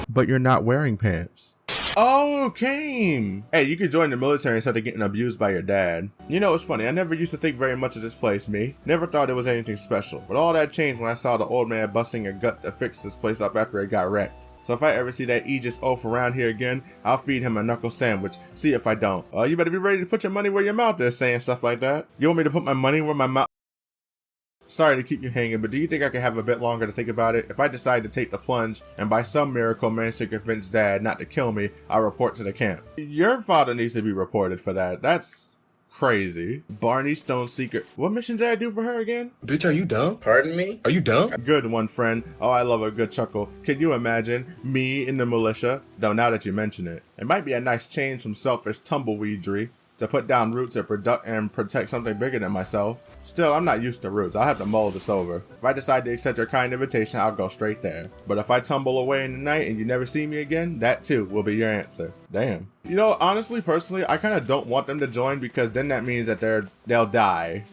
Speaker 1: But you're not wearing pants. Oh, Kame! Hey, you could join the military instead of getting abused by your dad. You know, it's funny, I never used to think very much of this place, me. Never thought it was anything special. But all that changed when I saw the old man busting a gut to fix this place up after it got wrecked. So if I ever see that Aegis oaf around here again, I'll feed him a knuckle sandwich. See if I don't. Oh, you better be ready to put your money where your mouth is saying stuff like that. You want me to put my money where my mouth... Sorry to keep you hanging, but do you think I could have a bit longer to think about it? If I decide to take the plunge and by some miracle manage to convince Dad not to kill me, I'll report to the camp. Your father needs to be reported for that. That's crazy. Barney Stoneseeker. What mission did I do for her again?
Speaker 14: Bitch, are you dumb? Pardon me? Are you dumb?
Speaker 1: Good one, friend. Oh, I love a good chuckle. Can you imagine me in the militia? Though now that you mention it. It might be a nice change from selfish tumbleweedry to put down roots and protect something bigger than myself. Still, I'm not used to roots. I'll have to mull this over. If I decide to accept your kind invitation, I'll go straight there. But if I tumble away in the night and you never see me again, that too will be your answer. Damn. You know, honestly, personally, I kind of don't want them to join because then that means that they'll die.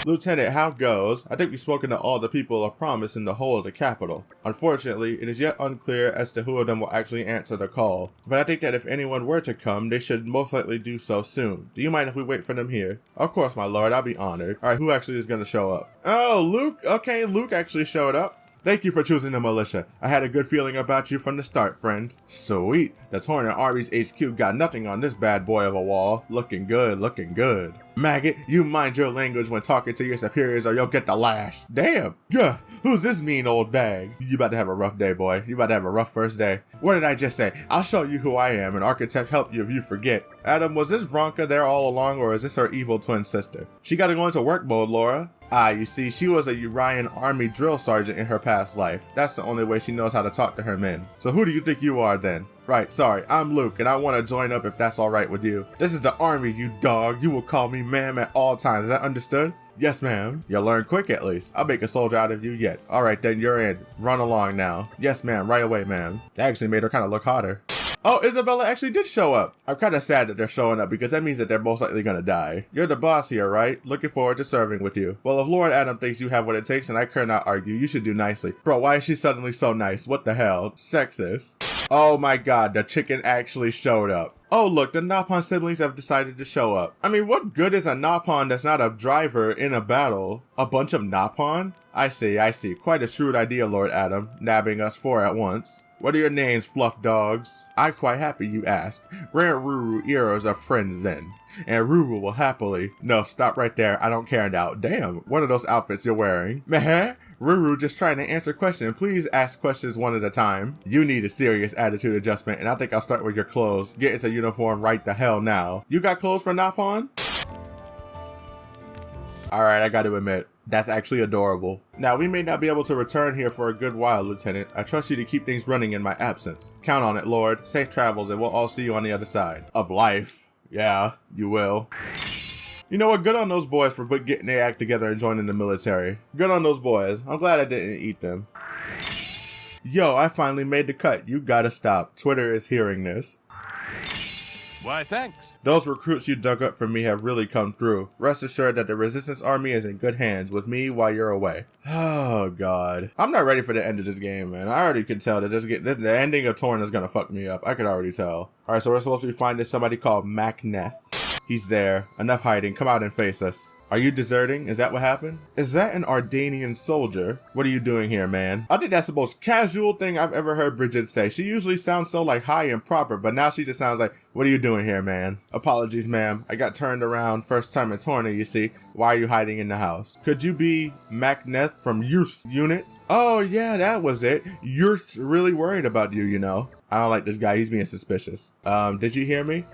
Speaker 1: Lieutenant, how goes? I think we've spoken to all the people of promise in the whole of the capital. Unfortunately, it is yet unclear as to who of them will actually answer the call. But I think that if anyone were to come, they should most likely do so soon. Do you mind if we wait for them here? Of course, my lord, I'll be honored. Alright, who actually is going to show up? Oh, Luke. Okay, Luke actually showed up. Thank you for choosing the militia. I had a good feeling about you from the start, friend. Sweet. The Torna Army's HQ got nothing on this bad boy of a wall. Looking good, looking good. Maggot, you mind your language when talking to your superiors or you'll get the lash. Damn. Yeah, who's this mean old bag? You about to have a rough day, boy. You about to have a rough first day. What did I just say? I'll show you who I am, and Architect help you if you forget. Adam, was this Vronka there all along, or is this her evil twin sister? She gotta go into work mode, Laura. Ah, you see, she was a Urian army drill sergeant in her past life. That's the only way she knows how to talk to her men. So who do you think you are then? Right, sorry, I'm Luke, and I want to join up if that's alright with you. This is the army, you dog. You will call me ma'am at all times. Is that understood? Yes, ma'am. You'll learn quick at least. I'll make a soldier out of you yet. Alright, then you're in. Run along now. Yes, ma'am, right away, ma'am. That actually made her kind of look hotter. Oh, Isabella actually did show up. I'm kind of sad that they're showing up because that means that they're most likely gonna die. You're the boss here, right? Looking forward to serving with you. Well, if Lord Adam thinks you have what it takes and I cannot argue, you should do nicely. Bro, why is she suddenly so nice? What the hell? Sexist. Oh my god, the chicken actually showed up. Oh look, the Nopon siblings have decided to show up. I mean, what good is a Nopon that's not a driver in a battle? A bunch of Nopon? I see. Quite a shrewd idea, Lord Adam, nabbing us four at once. What are your names, fluff dogs? I'm quite happy you ask. Grant Ruru eras of friends then. And Ruru will happily... No, stop right there. I don't care now. Damn, what are those outfits you're wearing? Meh? Ruru just trying to answer questions. Please ask questions one at a time. You need a serious attitude adjustment, and I think I'll start with your clothes. Get into uniform right the hell now. You got clothes for Nopon? Alright, I gotta admit, that's actually adorable. Now, we may not be able to return here for a good while, Lieutenant. I trust you to keep things running in my absence. Count on it, Lord. Safe travels, and we'll all see you on the other side. Of life. Yeah, you will. You know what? Good on those boys for getting their act together and joining the military. Good on those boys. I'm glad I didn't eat them. Yo, I finally made the cut. You gotta stop. Twitter is hearing this.
Speaker 5: Why, thanks.
Speaker 1: Those recruits you dug up for me have really come through. Rest assured that the Resistance Army is in good hands with me while you're away. Oh, God. I'm not ready for the end of this game, man. I already can tell that the ending of Torna is gonna fuck me up. I could already tell. Alright, so we're supposed to be finding somebody called Macneth. He's there. Enough hiding. Come out and face us. Are you deserting? Is that what happened? Is that an Ardanian soldier? What are you doing here, man? I think that's the most casual thing I've ever heard Bridget say. She usually sounds so like high and proper, but now she just sounds like, what are you doing here, man? Apologies, ma'am. I got turned around first time in Torna, you see. Why are you hiding in the house? Could you be Macneth from Youth Unit? Oh yeah, that was it. You're really worried about you, you know. I don't like this guy. He's being suspicious. Did you hear me?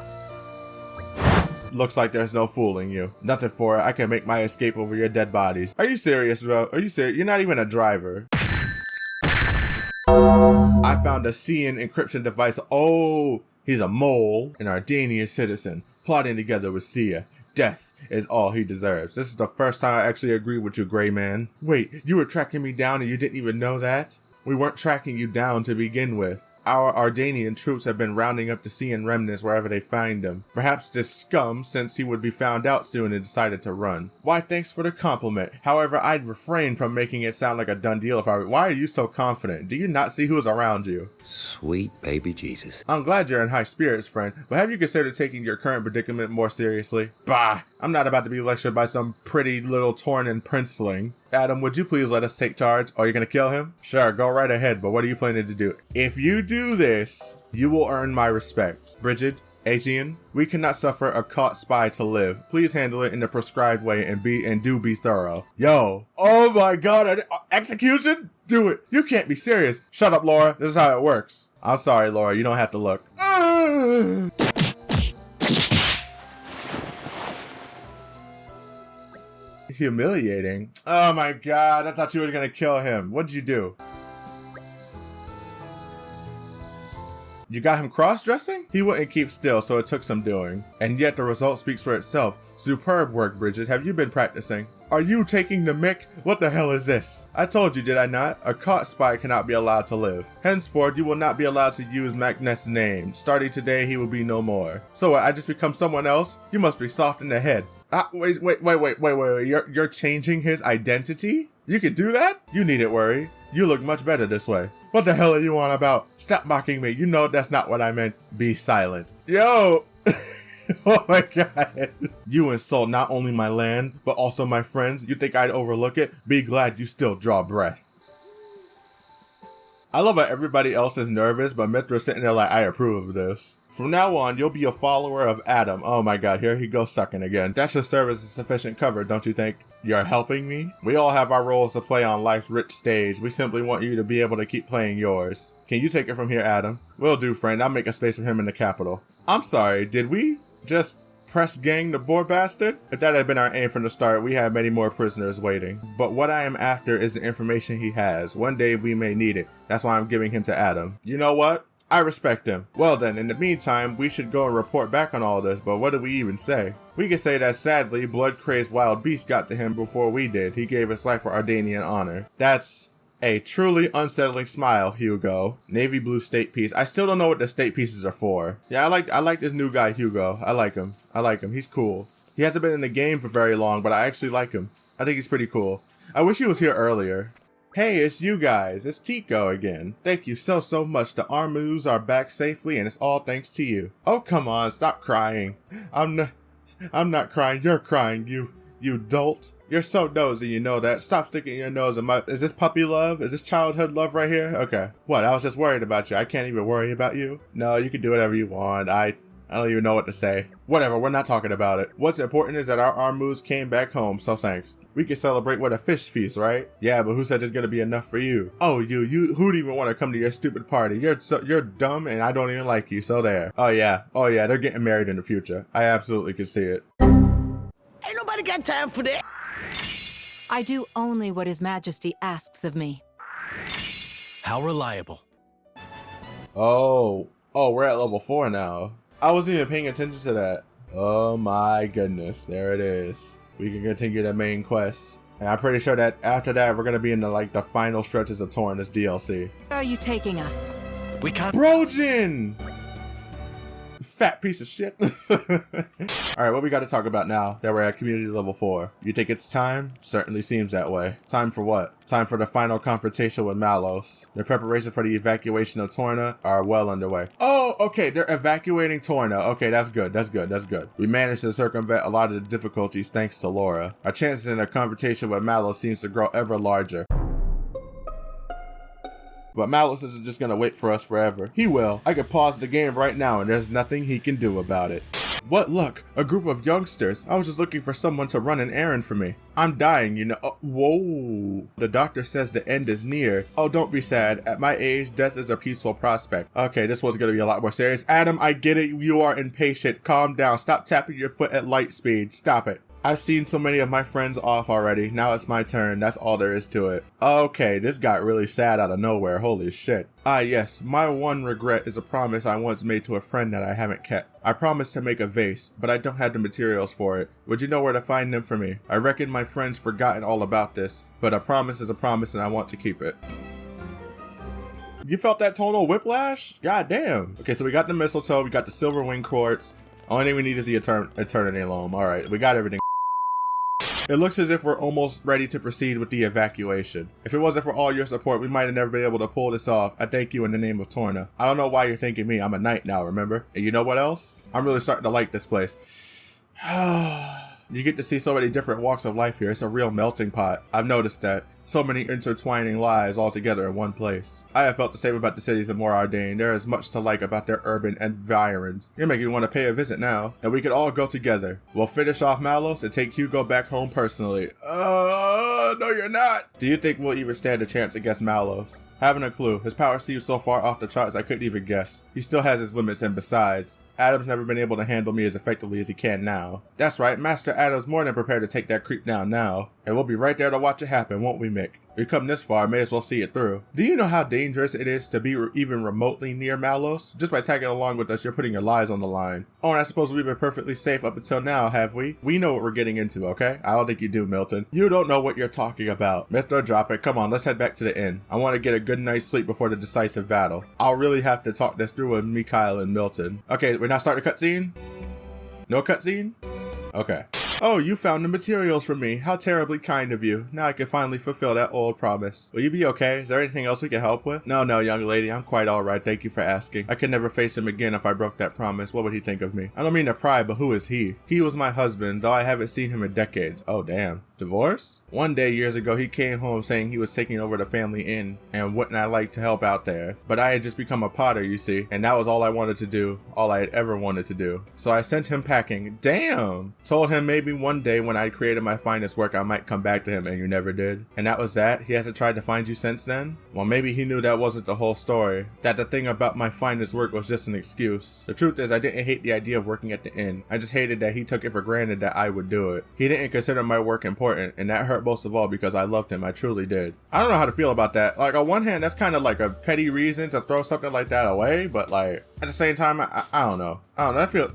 Speaker 1: Looks like there's no fooling you. Nothing for it. I can make my escape over your dead bodies. Are you serious, bro? Are you serious? You're not even a driver. I found a Cian encryption device. Oh, he's a mole, an Ardanian citizen, plotting together with Sia. Death is all he deserves. This is the first time I actually agree with you, Gray Man. Wait, you were tracking me down and you didn't even know that? We weren't tracking you down to begin with. Our Ardanian troops have been rounding up the Cian remnants wherever they find them. Perhaps this scum, since he would be found out soon, and decided to run. Why, thanks for the compliment. However, I'd refrain from making it sound like a done deal if I were. Why are you so confident? Do you not see who's around you?
Speaker 7: Sweet baby Jesus.
Speaker 1: I'm glad you're in high spirits, friend, but have you considered taking your current predicament more seriously? Bah! I'm not about to be lectured by some pretty little Tornan princeling. Adam, would you please let us take charge? Are you gonna kill him? Sure, go right ahead, but what are you planning to do? If you do this, you will earn my respect. Bridget, Aegean, we cannot suffer a caught spy to live. Please handle it in the prescribed way and do be thorough. Yo, oh my god, execution? Do it. You can't be serious. Shut up, Laura. This is how it works. I'm sorry, Laura, you don't have to look. Humiliating. Oh my god, I thought you were gonna kill him. What'd you do? You got him cross-dressing? He wouldn't keep still, so it took some doing. And yet the result speaks for itself. Superb work, Bridget. Have you been practicing? Are you taking the mick? What the hell is this? I told you, did I not? A caught spy cannot be allowed to live. Henceforth, you will not be allowed to use Macneth's name. Starting today, he will be no more. So what, I just become someone else? You must be soft in the head. Wait, you're changing his identity? You could do that? You needn't worry. You look much better this way. What the hell are you on about? Stop mocking me. You know that's not what I meant. Be silent. Yo! Oh my god. You insult not only my land, but also my friends. You think I'd overlook it? Be glad you still draw breath. I love how everybody else is nervous, but Mithra's sitting there like, I approve of this. From now on, you'll be a follower of Adam. Oh my god, here he goes sucking again. That should serve as a sufficient cover, don't you think? You're helping me? We all have our roles to play on life's rich stage. We simply want you to be able to keep playing yours. Can you take it from here, Adam? Will do, friend. I'll make a space for him in the capital. I'm sorry, did we just press gang the poor bastard? If that had been our aim from the start, we had many more prisoners waiting. But what I am after is the information he has. One day we may need it. That's why I'm giving him to Adam. You know what? I respect him. Well then, in the meantime, we should go and report back on all this, but what do we even say? We can say that sadly, blood-crazed wild beast got to him before we did. He gave his life for Ardanian honor. That's a truly unsettling smile, Hugo. Navy blue state piece. I still don't know what the state pieces are for. Yeah, I like this new guy, Hugo. I like him. He's cool. He hasn't been in the game for very long, but I actually like him. I think he's pretty cool. I wish he was here earlier. Hey, it's you guys. It's Tico again. Thank you so much. The Armus are back safely, and it's all thanks to you. Oh, come on. Stop crying. I'm not crying. You're crying, you dolt. You're so nosy, you know that. Stop sticking your nose in my... Is this puppy love? Is this childhood love right here? Okay. What? I was just worried about you. I can't even worry about you? No, you can do whatever you want. I don't even know what to say. Whatever, we're not talking about it. What's important is that our Armus came back home, so thanks. We can celebrate with a fish feast, right? Yeah, but who said there's gonna be enough for you? Oh, who'd even want to come to your stupid party? You're dumb and I don't even like you, so there. Oh yeah, they're getting married in the future. I absolutely can see it.
Speaker 15: Ain't nobody got time for that.
Speaker 6: I do only what His Majesty asks of me.
Speaker 2: How reliable.
Speaker 1: Oh, we're at level 4 now. I wasn't even paying attention to that. Oh my goodness, there it is. We can continue the main quest. And I'm pretty sure that after that, we're gonna be in the final stretches of Torna's DLC.
Speaker 6: Where are you taking us?
Speaker 2: We can't.
Speaker 1: Brojin! Fat piece of shit. Alright, what we got to talk about now that we're at community level 4? You think it's time? Certainly seems that way. Time for what? Time for the final confrontation with Malos. The preparations for the evacuation of Torna are well underway. Oh, okay, they're evacuating Torna. Okay, that's good, that's good, that's good. We managed to circumvent a lot of the difficulties thanks to Laura. Our chances in a confrontation with Malos seems to grow ever larger. But Malos isn't just gonna wait for us forever. He will. I could pause the game right now and there's nothing he can do about it. What luck, a group of youngsters. I was just looking for someone to run an errand for me. I'm dying, you know. Oh, whoa. The doctor says the end is near. Oh, don't be sad. At my age, death is a peaceful prospect. Okay, this one's gonna be a lot more serious. Adam, I get it. You are impatient. Calm down. Stop tapping your foot at light speed. Stop it. I've seen so many of my friends off already. Now it's my turn. That's all there is to it. Okay, this got really sad out of nowhere. Holy shit. Ah yes, my one regret is a promise I once made to a friend that I haven't kept. I promised to make a vase, but I don't have the materials for it. Would you know where to find them for me? I reckon my friend's forgotten all about this, but a promise is a promise and I want to keep it. You felt that tonal whiplash? God damn. Okay, so we got the mistletoe, we got the silver wing quartz. Only thing we need is the eternity loam. Alright, we got everything. It looks as if we're almost ready to proceed with the evacuation. If it wasn't for all your support, we might have never been able to pull this off. I thank you in the name of Torna. I don't know why you're thanking me. I'm a knight now, remember? And you know what else? I'm really starting to like this place. You get to see so many different walks of life here. It's a real melting pot. I've noticed that. So many intertwining lives all together in one place. I have felt the same about the cities of Moradane. There is much to like about their urban environs. You're making me want to pay a visit now. And we could all go together. We'll finish off Malos and take Hugo back home personally. No you're not. Do you think we'll even stand a chance against Malos? Haven't a clue. His power seems so far off the charts I couldn't even guess. He still has his limits, and besides, Adam's never been able to handle me as effectively as he can now. That's right, Master Adam's more than prepared to take that creep down now. And we'll be right there to watch it happen, won't we, Mick? We've come this far, may as well see it through. Do you know how dangerous it is to be even remotely near Malos? Just by tagging along with us, you're putting your lives on the line. Oh, and I suppose we've been perfectly safe up until now, have we? We know what we're getting into, okay? I don't think you do, Milton. You don't know what you're talking about. Mr. Drop it. Come on, let's head back to the inn. I want to get a good night's sleep before the decisive battle. I'll really have to talk this through with Mikhail and Milton. Okay, we're not starting a cutscene? No cutscene? Okay. Oh, you found the materials for me. How terribly kind of you. Now I can finally fulfill that old promise. Will you be okay? Is there anything else we can help with? No, young lady. I'm quite alright. Thank you for asking. I could never face him again if I broke that promise. What would he think of me? I don't mean to pry, but who is he? He was my husband, though I haven't seen him in decades. Oh, damn. Divorce? One day years ago, he came home saying he was taking over the family inn and wouldn't I like to help out there. But I had just become a potter, you see, and that was all I wanted to do, all I had ever wanted to do. So I sent him packing. Damn! Told him maybe one day when I created my finest work, I might come back to him, and you never did. And that was that? He hasn't tried to find you since then? Well, maybe he knew that wasn't the whole story, that the thing about my finest work was just an excuse. The truth is, I didn't hate the idea of working at the inn. I just hated that he took it for granted that I would do it. He didn't consider my work important, and that hurt most of all because I loved him. I truly did. I don't know how to feel about that. Like, on one hand, that's kind of like a petty reason to throw something like that away, but like, at the same time, I don't know. I feel,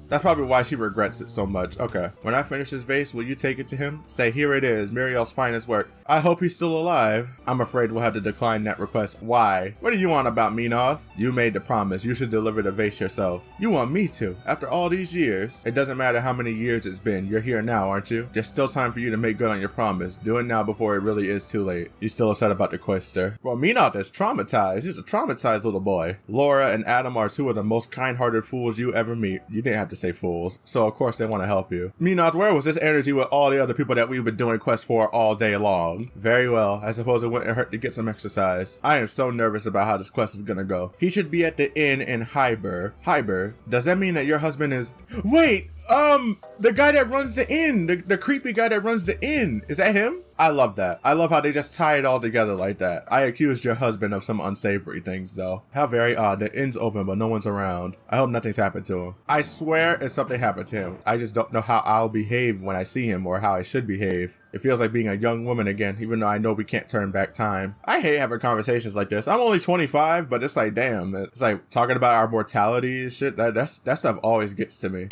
Speaker 1: that's probably why she regrets it so much. Okay. When I finish this vase, will you take it to him? Say, here it is, Muriel's finest work. I hope he's still alive. I'm afraid we'll have to decline that request. Why? What do you want about me, Noth? You made the promise. You should deliver the vase yourself. You want me to? After all these years? It doesn't matter how many years it's been. You're here now, aren't you? There's still time for you to make good on your promise. Do it now before it really is too late. You still upset about the quester? Well, Menoth is traumatized. He's a traumatized little boy. Laura and Adam are two of the most kind-hearted fools you ever meet. You didn't have to say fools. So of course they want to help you. Menoth, where was this energy with all the other people that we've been doing quests for all day long? Very well. I suppose it wouldn't hurt to get some exercise. I am so nervous about how this quest is gonna go. He should be at the inn in Hyber. Hyber? Does that mean that your husband is... Wait! The guy that runs the inn, the creepy guy that runs the inn, is that him? I love that. I love how they just tie it all together like that. I accused your husband of some unsavory things though. How very odd. The inn's open but no one's around. I hope nothing's happened to him. I swear if something happened to him. I just don't know how I'll behave when I see him or how I should behave. It feels like being a young woman again, even though I know we can't turn back time. I hate having conversations like this. I'm only 25, but it's like, damn. It's like talking about our mortality and shit. That stuff always gets to me.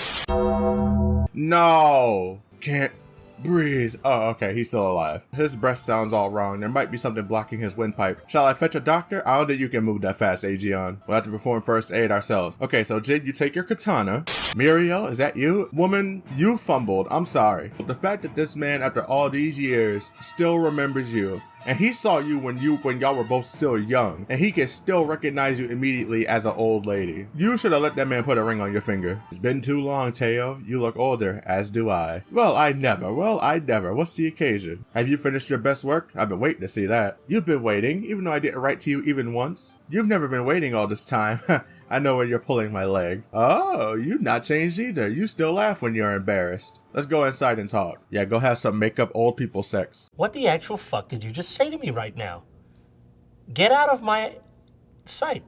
Speaker 1: No. Can't Breeze. Oh, okay, he's still alive. His breath sounds all wrong. There might be something blocking his windpipe. Shall I fetch a doctor? I don't think you can move that fast, Aegeon. We'll have to perform first aid ourselves. Okay, so Jin, you take your katana. Muriel, is that you? Woman, you fumbled. I'm sorry. The fact that this man, after all these years, still remembers you, and he saw you when y'all were both still young, and he can still recognize you immediately as an old lady. You should have let that man put a ring on your finger. It's been too long, Teo. You look older, as do I. Well, I never. What's the occasion? Have you finished your best work? I've been waiting to see that. You've been waiting, even though I didn't write to you even once. You've never been waiting all this time. I know where you're pulling my leg. Oh, you've not changed either. You still laugh when you're embarrassed. Let's go inside and talk. Yeah, go have some make-up old people sex.
Speaker 13: What the actual fuck did you just say to me right now? Get out of my sight.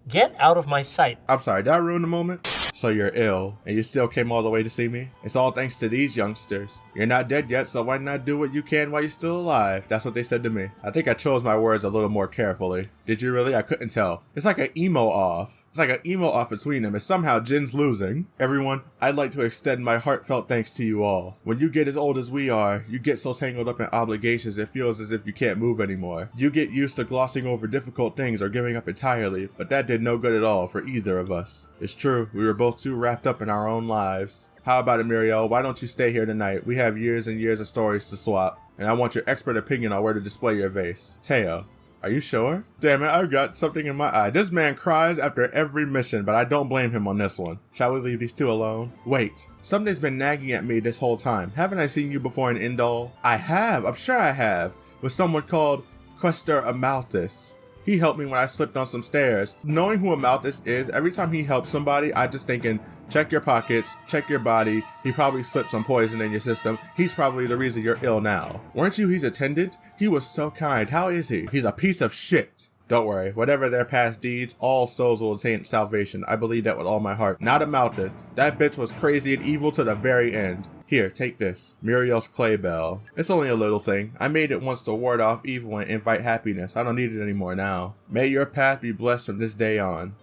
Speaker 13: Get out of my sight.
Speaker 1: I'm sorry, did I ruin the moment? So you're ill, and you still came all the way to see me? It's all thanks to these youngsters. You're not dead yet, so why not do what you can while you're still alive? That's what they said to me. I think I chose my words a little more carefully. Did you really? I couldn't tell. It's like an emo off. It's like an emo off between them, and somehow Jin's losing. Everyone, I'd like to extend my heartfelt thanks to you all. When you get as old as we are, you get so tangled up in obligations it feels as if you can't move anymore. You get used to glossing over difficult things or giving up entirely, but that did no good at all for either of us. It's true, we were both too wrapped up in our own lives. How about it, Muriel? Why don't you stay here tonight? We have years and years of stories to swap, and I want your expert opinion on where to display your vase. Teo, are you sure? Damn it, I've got something in my eye. This man cries after every mission, but I don't blame him on this one. Shall we leave these two alone? Wait, something's been nagging at me this whole time. Haven't I seen you before in Indol? I have, I'm sure I have, with someone called Quester Amalthus. He helped me when I slipped on some stairs. Knowing who Amalthus is, every time he helps somebody, I just thinking, check your pockets, check your body. He probably slipped some poison in your system. He's probably the reason you're ill now. Weren't you his attendant? He was so kind. How is he? He's a piece of shit. Don't worry, whatever their past deeds, all souls will attain salvation. I believe that with all my heart. Not Amalthus. That bitch was crazy and evil to the very end. Here, take this. Muriel's clay bell. It's only a little thing. I made it once to ward off evil and invite happiness. I don't need it anymore now. May your path be blessed from this day on.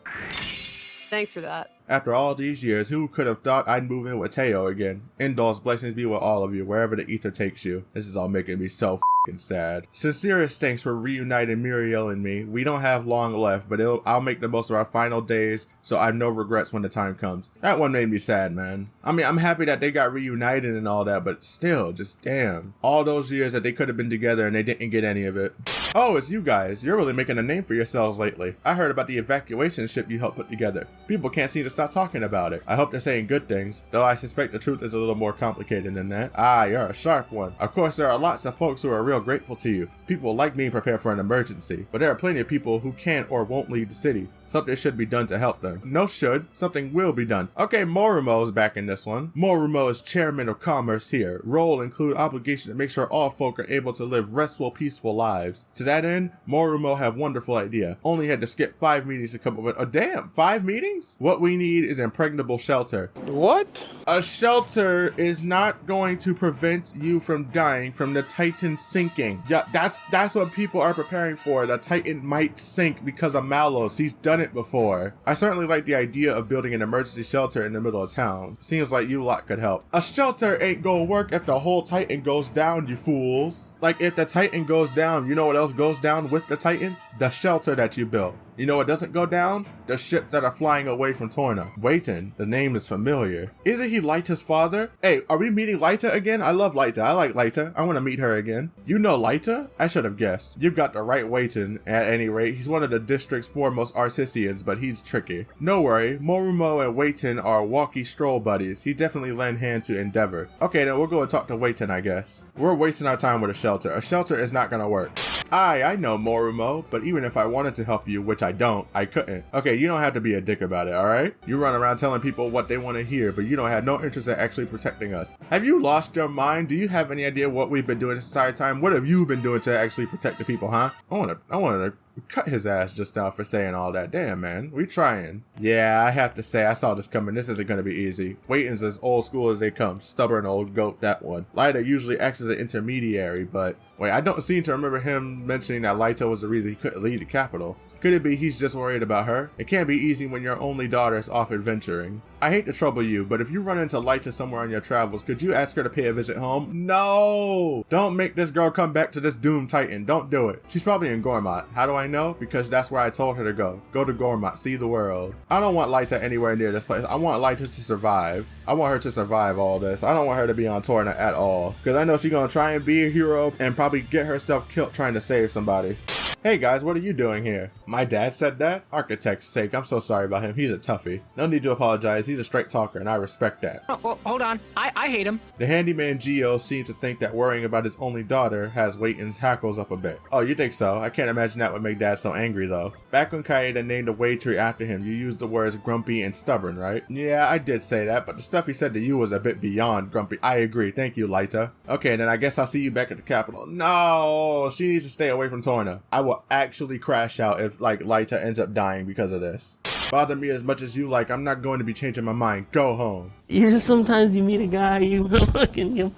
Speaker 8: Thanks for that.
Speaker 1: After all these years, who could have thought I'd move in with Teo again? Indol's blessings be with all of you, wherever the ether takes you. This is all making me so f***ing sad. Sincerest thanks for reuniting Muriel and me. We don't have long left, but I'll make the most of our final days, so I have no regrets when the time comes. That one made me sad, man. I mean, I'm happy that they got reunited and all that, but still, just damn. All those years that they could have been together and they didn't get any of it. Oh, it's you guys. You're really making a name for yourselves lately. I heard about the evacuation ship you helped put together. People can't seem to stop talking about it. I hope they're saying good things, though I suspect the truth is a little more complicated than that. Ah, you're a sharp one. Of course, there are lots of folks who are real grateful to you. People like being prepared for an emergency, but there are plenty of people who can't or won't leave the city. Something should be done to help them. No should, something will be done. Okay, Morumo is back in this one. Morumo is chairman of commerce here. Role include obligation to make sure all folk are able to live restful, peaceful lives. To that end, Morumo have wonderful idea. Only had to skip 5 meetings to come up with, oh damn, 5 meetings? What we need is impregnable shelter.
Speaker 14: What?
Speaker 1: A shelter is not going to prevent you from dying from the Titan sinking. Yeah, that's what people are preparing for. The Titan might sink because of Malos. He's done it before. I certainly like the idea of building an emergency shelter in the middle of town. Seems like you lot could help. A shelter ain't gonna work if the whole Titan goes down, you fools. Like if the Titan goes down, you know what else goes down with the Titan? The shelter that you built. You know what doesn't go down? The ships that are flying away from Torna. Waiting, the name is familiar. Isn't he Lyta's father? Hey, are we meeting Lyta again? I love Lyta. I like Lyta. I want to meet her again. You know Lyta? I should have guessed. You've got the right Waiting. At any rate, he's one of the district's foremost artisans, but he's tricky. No worry, Morumo and Waiting are walkie stroll buddies. He definitely lend hand to endeavor. Okay, then we'll go and talk to Waiting, I guess. We're wasting our time with a shelter. A shelter is not gonna work. I know Morumo, but even if I wanted to help you, which I don't, I couldn't. Okay, you don't have to be a dick about it, alright? You run around telling people what they want to hear, but you don't have no interest in actually protecting us. Have you lost your mind? Do you have any idea what we've been doing this entire time? What have you been doing to actually protect the people, huh? I wanna We cut his ass just now for saying all that. Damn, man. We trying. Yeah, I have to say, I saw this coming. This isn't going to be easy. Waiting's as old school as they come. Stubborn old goat, that one. Lyta usually acts as an intermediary, but wait, I don't seem to remember him mentioning that Lyta was the reason he couldn't leave the capital. Could it be he's just worried about her? It can't be easy when your only daughter is off adventuring. I hate to trouble you, but if you run into Lyta somewhere on your travels, could you ask her to pay a visit home? No! Don't make this girl come back to this doomed titan. Don't do it. She's probably in Gormat. How do I know? Because that's where I told her to go. Go to Gormat. See the world. I don't want Lyta anywhere near this place. I want Lyta to survive. I want her to survive all this. I don't want her to be on Torna at all. Because I know she's going to try and be a hero and probably get herself killed trying to save somebody. Hey guys, what are you doing here? My dad said that? Architect's sake, I'm so sorry about him. He's a toughie. No need to apologize. He's a straight talker and I respect that.
Speaker 16: Oh, hold on. I hate him.
Speaker 1: The handyman Geo seems to think that worrying about his only daughter has Waiting's hackles up a bit. Oh, you think so? I can't imagine that would make dad so angry though. Back when Kaeda named a way tree after him, you used the words grumpy and stubborn, right? Yeah, I did say that, but the stuff he said to you was a bit beyond grumpy. I agree. Thank you, Lyta. Okay, then I guess I'll see you back at the capital. No, she needs to stay away from Torna. I will actually crash out if like Lyta ends up dying because of this. Bother me as much as you like. I'm not going to be changing my mind. Go home.
Speaker 17: You just sometimes you meet a guy you fucking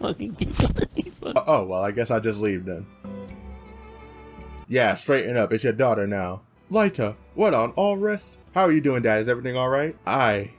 Speaker 1: Oh well, I guess I'll just leave then. Yeah, straighten up. It's your daughter now. Lyta, what on all rest? How are you doing, Dad? Is everything alright?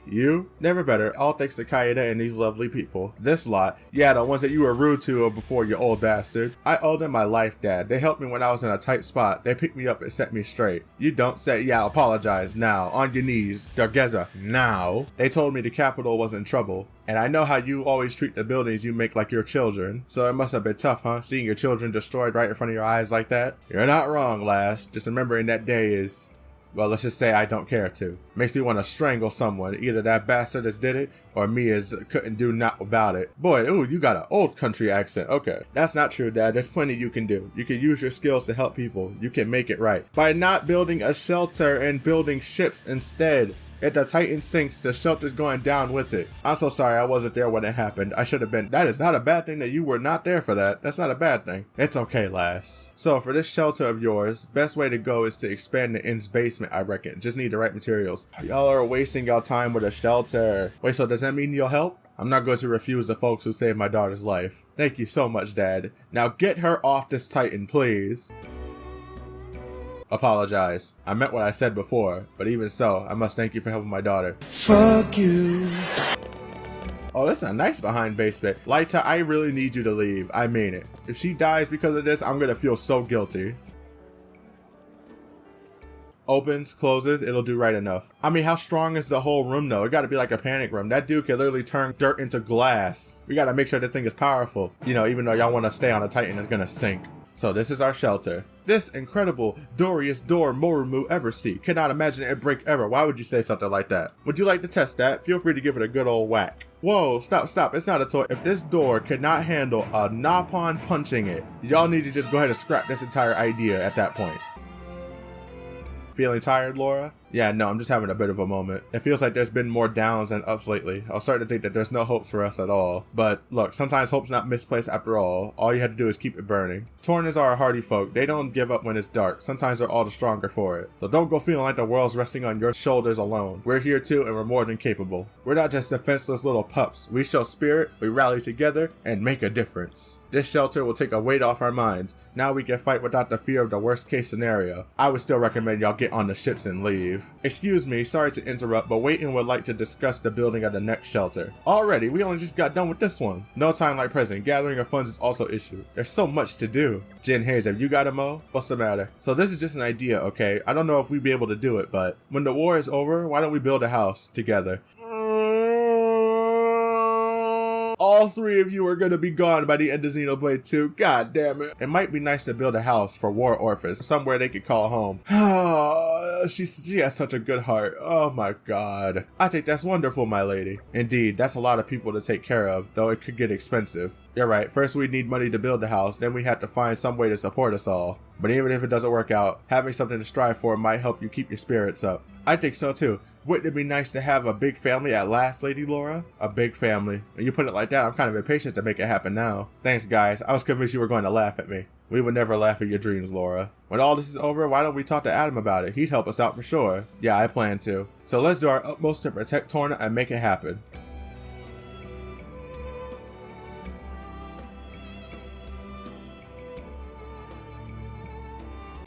Speaker 1: You? Never better. All thanks to Kaeda and these lovely people. This lot. Yeah, the ones that you were rude to before, you old bastard. I owe them my life, Dad. They helped me when I was in a tight spot. They picked me up and set me straight. You don't say, yeah, apologize. Now, on your knees. DeiZeiga, now. They told me the capital was in trouble. And I know how you always treat the buildings you make like your children. So it must have been tough, huh? Seeing your children destroyed right in front of your eyes like that? You're not wrong, lass. Just remembering that day is... well, let's just say I don't care to. Makes me want to strangle someone, either that bastard as did it, or me as couldn't do naught about it. Boy, ooh, you got an old country accent. Okay. That's not true, Dad. There's plenty you can do. You can use your skills to help people. You can make it right. By not building a shelter and building ships instead. If the Titan sinks, the shelter's going down with it. I'm so sorry I wasn't there when it happened. I should have been. That is not a bad thing that you were not there for that. That's not a bad thing. It's okay, lass. So for this shelter of yours, best way to go is to expand the inn's basement, I reckon. Just need the right materials. Y'all are wasting y'all time with a shelter. Wait, so does that mean you'll help? I'm not going to refuse the folks who saved my daughter's life. Thank you so much, Dad. Now get her off this Titan, please. Apologize. I meant what I said before, but even so, I must thank you for helping my daughter.
Speaker 9: Fuck you.
Speaker 1: Oh, that's a nice behind basement. Lyta, I really need you to leave. I mean it. If she dies because of this, I'm gonna feel so guilty. Opens, closes, it'll do right enough. I mean, how strong is the whole room though? It gotta be like a panic room. That dude can literally turn dirt into glass. We gotta make sure this thing is powerful. You know, even though y'all wanna stay on a Titan, it's gonna sink. So this is our shelter. This incredible, doriest door Morumu ever see. Cannot imagine it break ever. Why would you say something like that? Would you like to test that? Feel free to give it a good old whack. Whoa, stop, it's not a toy. If this door cannot handle a Nopon punching it, y'all need to just go ahead and scrap this entire idea at that point. Feeling tired, Laura? Yeah, no, I'm just having a bit of a moment. It feels like there's been more downs than ups lately. I was starting to think that there's no hope for us at all. But look, sometimes hope's not misplaced after all. All you have to do is keep it burning. Tornas are a hardy folk. They don't give up when it's dark. Sometimes they're all the stronger for it. So don't go feeling like the world's resting on your shoulders alone. We're here too, and we're more than capable. We're not just defenseless little pups. We show spirit, we rally together, and make a difference. This shelter will take a weight off our minds. Now we can fight without the fear of the worst case scenario. I would still recommend y'all get on the ships and leave. Excuse me, sorry to interrupt, but Waiting would like to discuss the building of the next shelter. Already, we only just got done with this one. No time like present. Gathering of funds is also issued. There's so much to do. Jen Hayes, have you got a mo? What's the matter? So this is just an idea, okay? I don't know if we'd be able to do it, but when the war is over, why don't we build a house together? All three of you are gonna be gone by the end of Xenoblade 2. God damn it. It might be nice to build a house for war orphans, somewhere they could call home. She has such a good heart. Oh my god. I think that's wonderful, my lady. Indeed, that's a lot of people to take care of, though it could get expensive. You're right, first we need money to build the house, then we have to find some way to support us all. But even if it doesn't work out, having something to strive for might help you keep your spirits up. I think so too. Wouldn't it be nice to have a big family at last, Lady Laura? A big family. When you put it like that, I'm kind of impatient to make it happen now. Thanks, guys. I was convinced you were going to laugh at me. We would never laugh at your dreams, Laura. When all this is over, why don't we talk to Adam about it? He'd help us out for sure. Yeah, I plan to. So let's do our utmost to protect Torna and make it happen.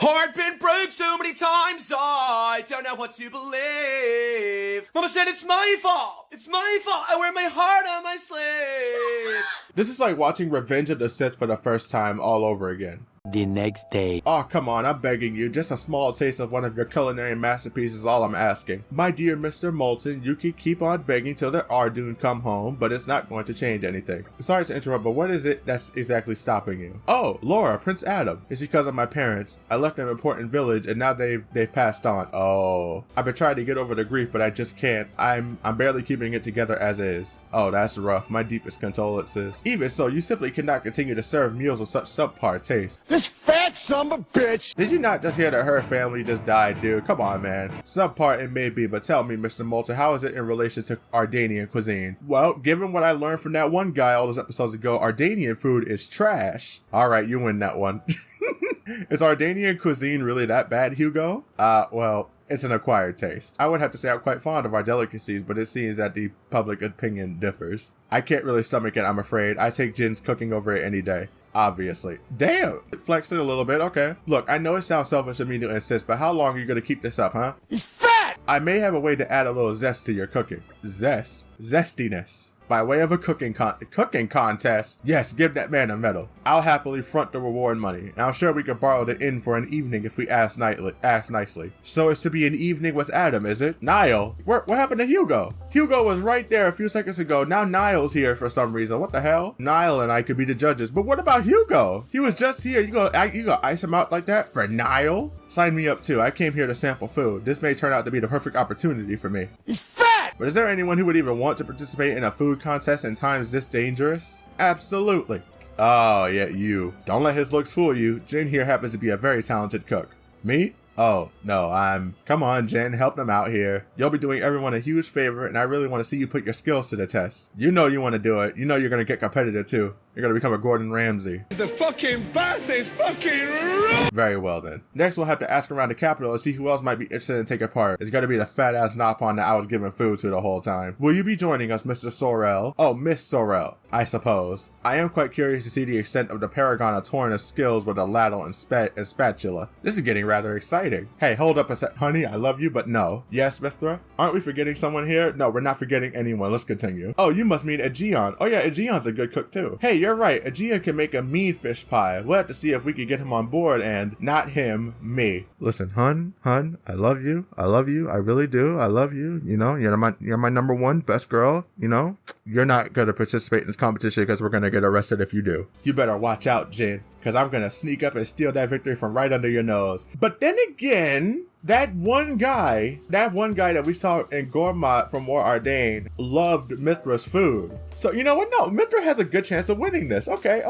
Speaker 9: Heart been broke so many times, I don't know what to believe. Mama said it's my fault. It's my fault. I wear my heart on my sleeve.
Speaker 1: This is like watching Revenge of the Sith for the first time all over again.
Speaker 7: The next day.
Speaker 1: Oh, come on, I'm begging you. Just a small taste of one of your culinary masterpieces is all I'm asking. My dear Mr. Moulton, you can keep on begging till the Ardoon come home, but it's not going to change anything. Sorry to interrupt, but what is it that's exactly stopping you? Oh, Laura, Prince Adam. It's because of my parents. I left an important village and now they've passed on. Oh, I've been trying to get over the grief, but I just can't. I'm barely keeping it together as is. Oh, that's rough. My deepest condolences. Even so, you simply cannot continue to serve meals with such subpar taste.
Speaker 15: This fat son of a bitch!
Speaker 1: Did you not just hear that her family just died, dude? Come on, man. Subpar it may be, but tell me, Mr. Moulton, how is it in relation to Ardanian cuisine? Well, given what I learned from that one guy all those episodes ago, Ardanian food is trash. Alright, you win that one. Is Ardanian cuisine really that bad, Hugo? Well, it's an acquired taste. I would have to say I'm quite fond of our delicacies, but it seems that the public opinion differs. I can't really stomach it, I'm afraid. I take Jin's cooking over it any day. Obviously. Damn! Flex it a little bit, okay. Look, I know it sounds selfish of me to insist, but how long are you gonna keep this up, huh?
Speaker 15: He's fat!
Speaker 1: I may have a way to add a little zest to your cooking. Zest? Zestiness. By way of a cooking contest. Yes, give that man a medal. I'll happily front the reward money, and I'm sure we could borrow the inn for an evening if we ask nicely. So it's to be an evening with Adam, is it? Niall, what happened to Hugo? Hugo was right there a few seconds ago. Now Niall's here for some reason. What the hell? Niall and I could be the judges, but what about Hugo? He was just here. You gonna ice him out like that for Niall? Sign me up too. I came here to sample food. This may turn out to be the perfect opportunity for me.
Speaker 15: He's fat!
Speaker 1: But is there anyone who would even want to participate in a food contest in times this dangerous? Absolutely. Oh, yeah, you. Don't let his looks fool you. Jin here happens to be a very talented cook. Me? Oh, no, come on, Jen, help them out here. You'll be doing everyone a huge favor, and I really want to see you put your skills to the test. You know you want to do it. You know you're going to get competitive, too. You're going to become a Gordon Ramsay.
Speaker 9: The fucking boss is fucking rude!
Speaker 1: Very well, then. Next, we'll have to ask around the capital and see who else might be interested in taking part. It's going to be the fat-ass Nopon that I was giving food to the whole time. Will you be joining us, Mr. Sorrel? Oh, Miss Sorrel, I suppose. I am quite curious to see the extent of the Paragon of Torna's skills with a ladle and spatula. This is getting rather exciting. Hey, hold up a sec. Honey, I love you, but no. Yes, Mithra? Aren't we forgetting someone here? No, we're not forgetting anyone. Let's continue. Oh, you must mean Aegeon. Oh yeah, Aegeon's a good cook too. Hey, you're right. Aegeon can make a mean fish pie. We'll have to see if we can get him on board and not him, me. Listen, hun, I love you. I love you. I really do. I love you. You know, you're my number one best girl, you know? You're not going to participate in this competition because we're going to get arrested if you do. You better watch out, Jin, because I'm going to sneak up and steal that victory from right under your nose. But then again, that one guy that we saw in Gourmet from War Ardain loved Mithra's food. So you know what? No, Mithra has a good chance of winning this. Okay.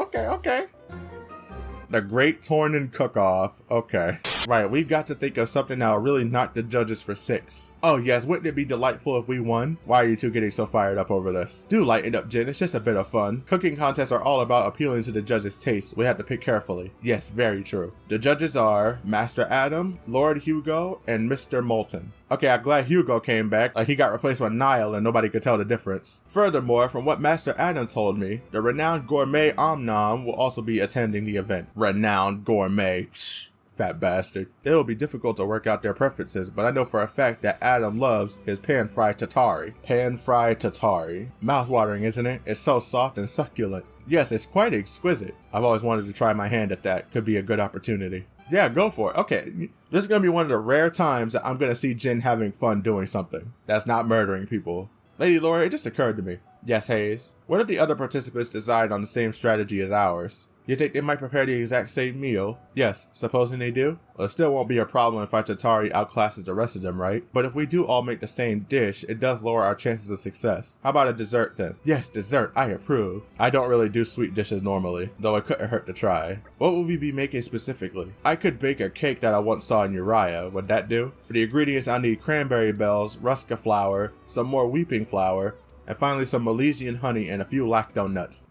Speaker 1: The Great Tornan Cookoff. Okay. Right, we've got to think of something that'll really knock the judges for 6. Oh yes, wouldn't it be delightful if we won? Why are you two getting so fired up over this? Do lighten up, Jin. It's just a bit of fun. Cooking contests are all about appealing to the judges' taste. We have to pick carefully. Yes, very true. The judges are Master Adam, Lord Hugo, and Mr. Moulton. Okay, I'm glad Hugo came back. He got replaced with Niall and nobody could tell the difference. Furthermore, from what Master Adam told me, the renowned gourmet Omnom will also be attending the event. Renowned gourmet. Psh, fat bastard. It will be difficult to work out their preferences, but I know for a fact that Adam loves his pan-fried tatari. Pan-fried tatari. Mouth-watering, isn't it? It's so soft and succulent. Yes, it's quite exquisite. I've always wanted to try my hand at that. Could be a good opportunity. Yeah, go for it. Okay, this is going to be one of the rare times that I'm going to see Jin having fun doing something that's not murdering people. Lady Laura, it just occurred to me. Yes, Hayes. What if the other participants decide on the same strategy as ours? You think they might prepare the exact same meal? Yes, supposing they do? Well, it still won't be a problem if our Tatari outclasses the rest of them, right? But if we do all make the same dish, it does lower our chances of success. How about a dessert then? Yes, dessert, I approve. I don't really do sweet dishes normally, though it couldn't hurt to try. What would we be making specifically? I could bake a cake that I once saw in Uriah, would that do? For the ingredients I need cranberry bells, ruska flour, some more weeping flour, and finally some Milesian honey and a few lacto nuts.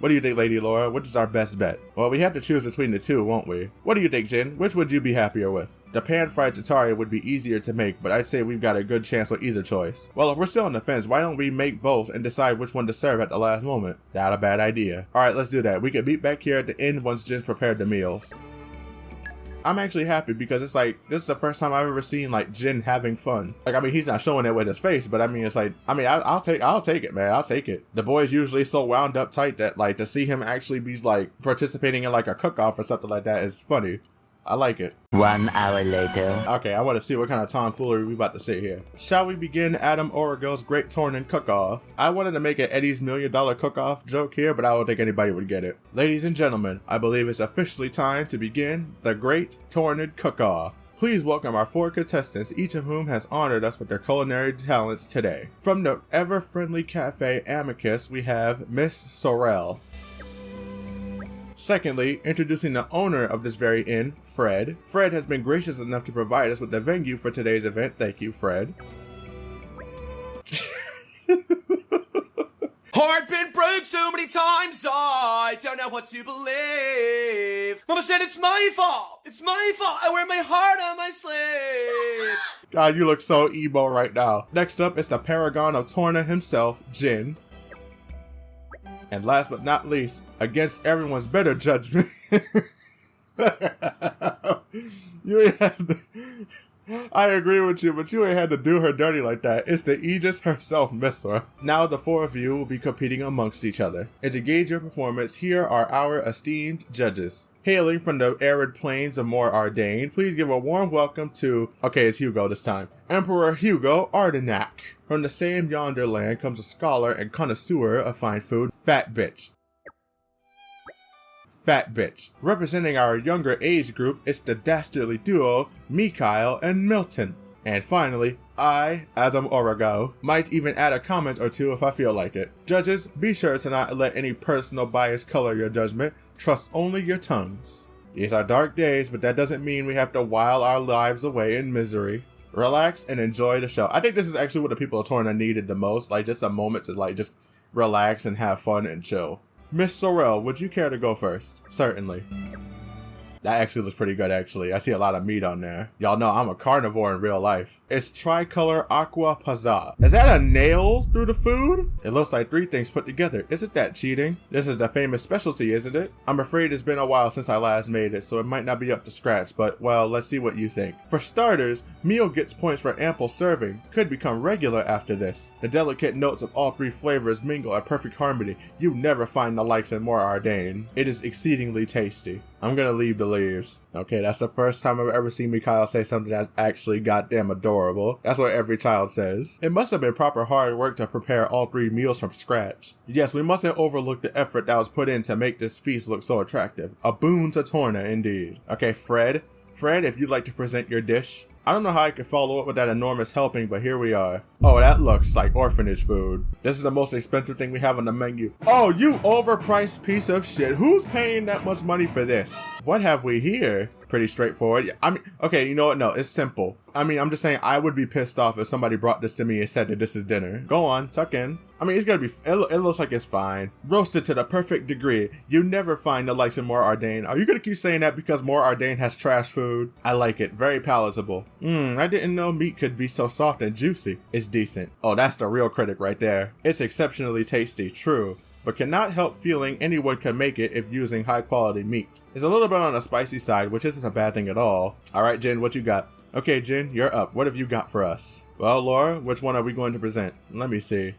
Speaker 1: What do you think, Lady Laura? Which is our best bet? Well, we have to choose between the two, won't we? What do you think, Jin? Which would you be happier with? The pan-fried Tatari would be easier to make, but I'd say we've got a good chance with either choice. Well, if we're still on the fence, why don't we make both and decide which one to serve at the last moment? Not a bad idea. Alright, let's do that. We can meet back here at the end once Jin's prepared the meals. I'm actually happy because it's like, this is the first time I've ever seen like Jin having fun. Like, I mean, he's not showing it with his face, but I mean, it's like, I mean, I'll take it, man. I'll take it. The boy's usually so wound up tight that like to see him actually be like participating in like a cook-off or something like that is funny. I like it.
Speaker 18: 1 hour later.
Speaker 1: Okay, I want to see what kind of tomfoolery we about to see here. Shall we begin Adam Origo's Great Torna Cook-Off? I wanted to make an Eddie's $1 Million Cook-Off joke here, but I don't think anybody would get it. Ladies and gentlemen, I believe it's officially time to begin the Great Torna Cook-Off. Please welcome our 4 contestants, each of whom has honored us with their culinary talents today. From the ever-friendly cafe Amicus, we have Miss Sorrel. Secondly, introducing the owner of this very inn, Fred. Fred has been gracious enough to provide us with the venue for today's event. Thank you, Fred.
Speaker 9: Heart been broke so many times, I don't know what to believe. Mama said it's my fault. It's my fault. I wear my heart on my sleeve.
Speaker 1: God, you look so emo right now. Next up is the paragon of Torna himself, Jin. And last but not least, against everyone's better judgment, you ain't had to, I agree with you, but you ain't had to do her dirty like that. It's the Aegis herself, Mithra. Now the 4 of you will be competing amongst each other. And to gauge your performance, here are our esteemed judges. Hailing from the arid plains of Mor Ardain, please give a warm welcome to, okay, it's Hugo this time, Emperor Hugo Ardenac. From the same yonder land comes a scholar and connoisseur of fine food, Fat Bitch. Fat Bitch. Representing our younger age group, it's the dastardly duo, Mikhail and Milton. And finally, I, Adam Origo, might even add a comment or two if I feel like it. Judges, be sure to not let any personal bias color your judgment. Trust only your tongues. These are dark days, but that doesn't mean we have to while our lives away in misery. Relax and enjoy the show. I think this is actually what the people of Torna needed the most, like just a moment to like just relax and have fun and chill. Miss Sorrel, would you care to go first? Certainly. That actually looks pretty good, actually. I see a lot of meat on there. Y'all know I'm a carnivore in real life. It's tricolor aqua pazza. Is that a nail through the food? It looks like 3 things put together. Isn't that cheating? This is the famous specialty, isn't it? I'm afraid it's been a while since I last made it, so it might not be up to scratch, but, well, let's see what you think. For starters, meal gets points for ample serving. Could become regular after this. The delicate notes of all 3 flavors mingle at perfect harmony. You never find the likes in Mor Ardain. It is exceedingly tasty. I'm gonna leave the leaves. Okay, that's the first time I've ever seen Mikhail say something that's actually goddamn adorable. That's what every child says. It must have been proper hard work to prepare all 3 meals from scratch. Yes, we mustn't overlook the effort that was put in to make this feast look so attractive. A boon to Torna, indeed. Okay, Fred, if you'd like to present your dish. I don't know how I could follow up with that enormous helping, but here we are. Oh, that looks like orphanage food. This is the most expensive thing we have on the menu. Oh, you overpriced piece of shit. Who's paying that much money for this? What have we here? Pretty straightforward. I mean, okay, you know what? No, it's simple. I mean, I'm just saying I would be pissed off if somebody brought this to me and said that this is dinner. Go on, tuck in. I mean, it's gonna be, it looks like it's fine. Roasted to the perfect degree. You never find the likes of Mor Ardain. Are you gonna keep saying that because Mor Ardain has trash food? I like it. Very palatable. I didn't know meat could be so soft and juicy. It's decent. Oh, that's the real critic right there. It's exceptionally tasty, true, but cannot help feeling anyone can make it if using high quality meat. It's a little bit on the spicy side, which isn't a bad thing at all. Alright, Jin, what you got? Okay, Jin, you're up. What have you got for us? Well, Laura, which one are we going to present? Let me see.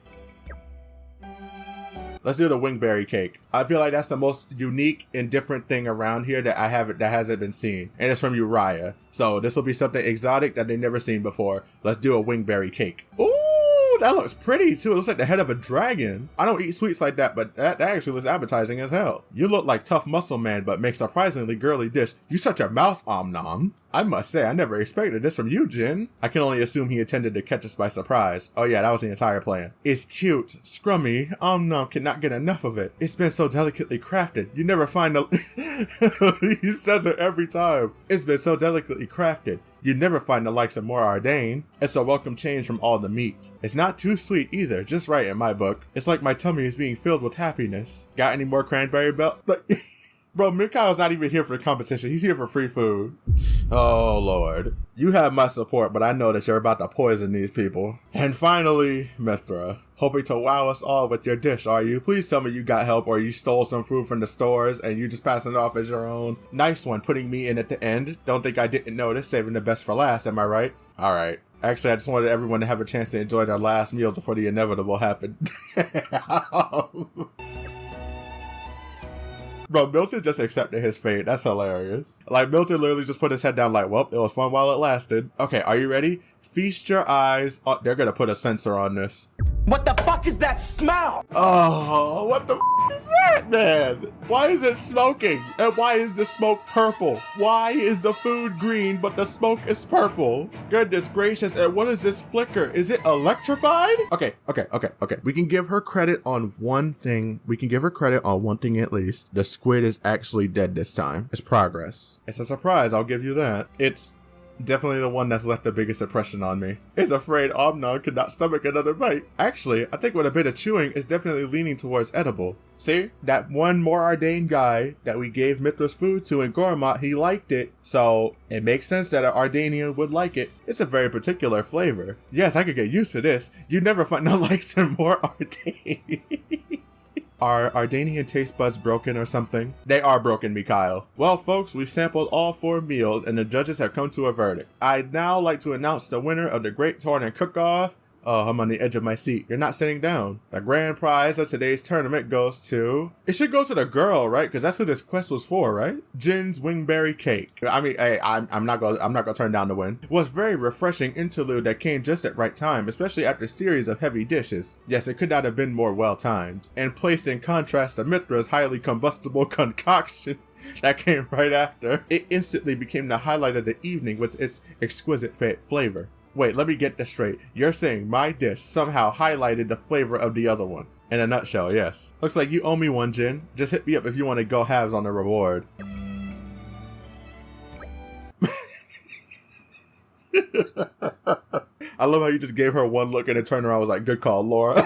Speaker 1: Let's do the wingberry cake. I feel like that's the most unique and different thing around here that hasn't been seen. And it's from Uriah. So this will be something exotic that they've never seen before. Let's do a wingberry cake. Ooh, Ooh, that looks pretty too. It looks like the head of a dragon. I don't eat sweets like that, but that actually looks appetizing as hell. You look like Tough Muscle Man, but make surprisingly girly dish. You shut your mouth, Om Nom. I must say, I never expected this from you, Jin. I can only assume he intended to catch us by surprise. Oh yeah, that was the entire plan. It's cute, scrummy, Om Nom cannot get enough of it. It's been so delicately crafted. You never find the... He says it every time. It's been so delicately crafted. You never find the likes of more Ardain. It's a welcome change from all the meat. It's not too sweet either, just right in my book. It's like my tummy is being filled with happiness. Got any more cranberry belt? Bro, Mikhail's not even here for the competition. He's here for free food. Oh, Lord. You have my support, but I know that you're about to poison these people. And finally, Mithra. Hoping to wow us all with your dish, are you? Please tell me you got help or you stole some food from the stores and you just passing it off as your own. Nice one, putting me in at the end. Don't think I didn't notice, saving the best for last, am I right? All right. Actually, I just wanted everyone to have a chance to enjoy their last meal before the inevitable happened. Bro, Milton just accepted his fate. That's hilarious. Like, Milton literally just put his head down like, well, it was fun while it lasted. Okay, are you ready? Feast your eyes on... They're gonna put a sensor on this.
Speaker 15: What the fuck is that smell?
Speaker 1: Oh, what the f is that, man? Why is it smoking? And why is the smoke purple? Why is the food green, but the smoke is purple? Goodness gracious, and what is this flicker? Is it electrified? Okay. We can give her credit on one thing. We can give her credit on one thing at least. The squid is actually dead this time. It's progress. It's a surprise, I'll give you that. It's definitely the one that's left the biggest impression on me. It's afraid Omnon could not stomach another bite. Actually, I think with a bit of chewing, it's definitely leaning towards edible. See, that one more Ardain guy that we gave Mithra's food to in Gormat, he liked it. So it makes sense that an Ardanian would like it. It's a very particular flavor. Yes, I could get used to this. You never find the likes in more Ardain. Are Ardanian taste buds broken or something? They are broken, Mikhail. Well, folks, we sampled all 4 meals and the judges have come to a verdict. I'd now like to announce the winner of the Great Torna Cookoff. Oh, I'm on the edge of my seat. You're not sitting down. The grand prize of today's tournament goes to... It should go to the girl, right? Because that's who this quest was for, right? Jin's Wingberry Cake. I mean, hey, I'm not gonna turn down the win. It was very refreshing interlude that came just at right time, especially after a series of heavy dishes. Yes, it could not have been more well-timed. And placed in contrast to Mithra's highly combustible concoction that came right after, it instantly became the highlight of the evening with its exquisite flavor. Wait, let me get this straight. You're saying my dish somehow highlighted the flavor of the other one. In a nutshell, yes. Looks like you owe me one, Jin. Just hit me up if you want to go halves on the reward. I love how you just gave her one look and it turned around and was like, good call, Laura.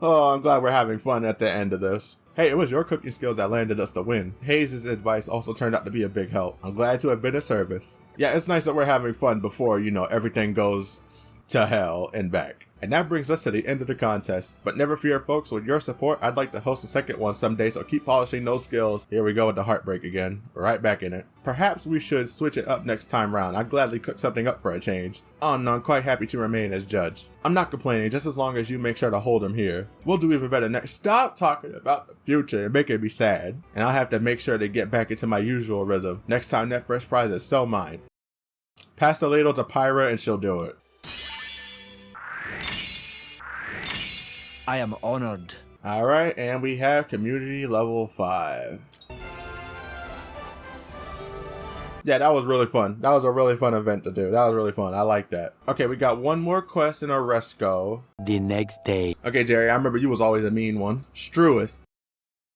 Speaker 1: Oh, I'm glad we're having fun at the end of this. Hey, it was your cooking skills that landed us the win. Hayes' advice also turned out to be a big help. I'm glad to have been of service. Yeah, it's nice that we're having fun before, you know, everything goes to hell and back. And that brings us to the end of the contest. But never fear, folks, with your support, I'd like to host a second one someday, so keep polishing those skills. Here we go with the heartbreak again. Right back in it. Perhaps we should switch it up next time round. I'd gladly cook something up for a change. Oh no, I'm quite happy to remain as judge. I'm not complaining, just as long as you make sure to hold him here. We'll do even better next. Stop talking about the future and making me sad. And I'll have to make sure to get back into my usual rhythm. Next time that first prize is so mine. Pass the ladle to Pyra and she'll do it.
Speaker 18: I am honored.
Speaker 1: All right, and we have community level 5. Yeah, that was really fun. That was a really fun event to do. That was really fun. I like that. Okay, we got one more quest in Oresco.
Speaker 18: The next day.
Speaker 1: Okay, Jerry, I remember you was always a mean one. Strueth.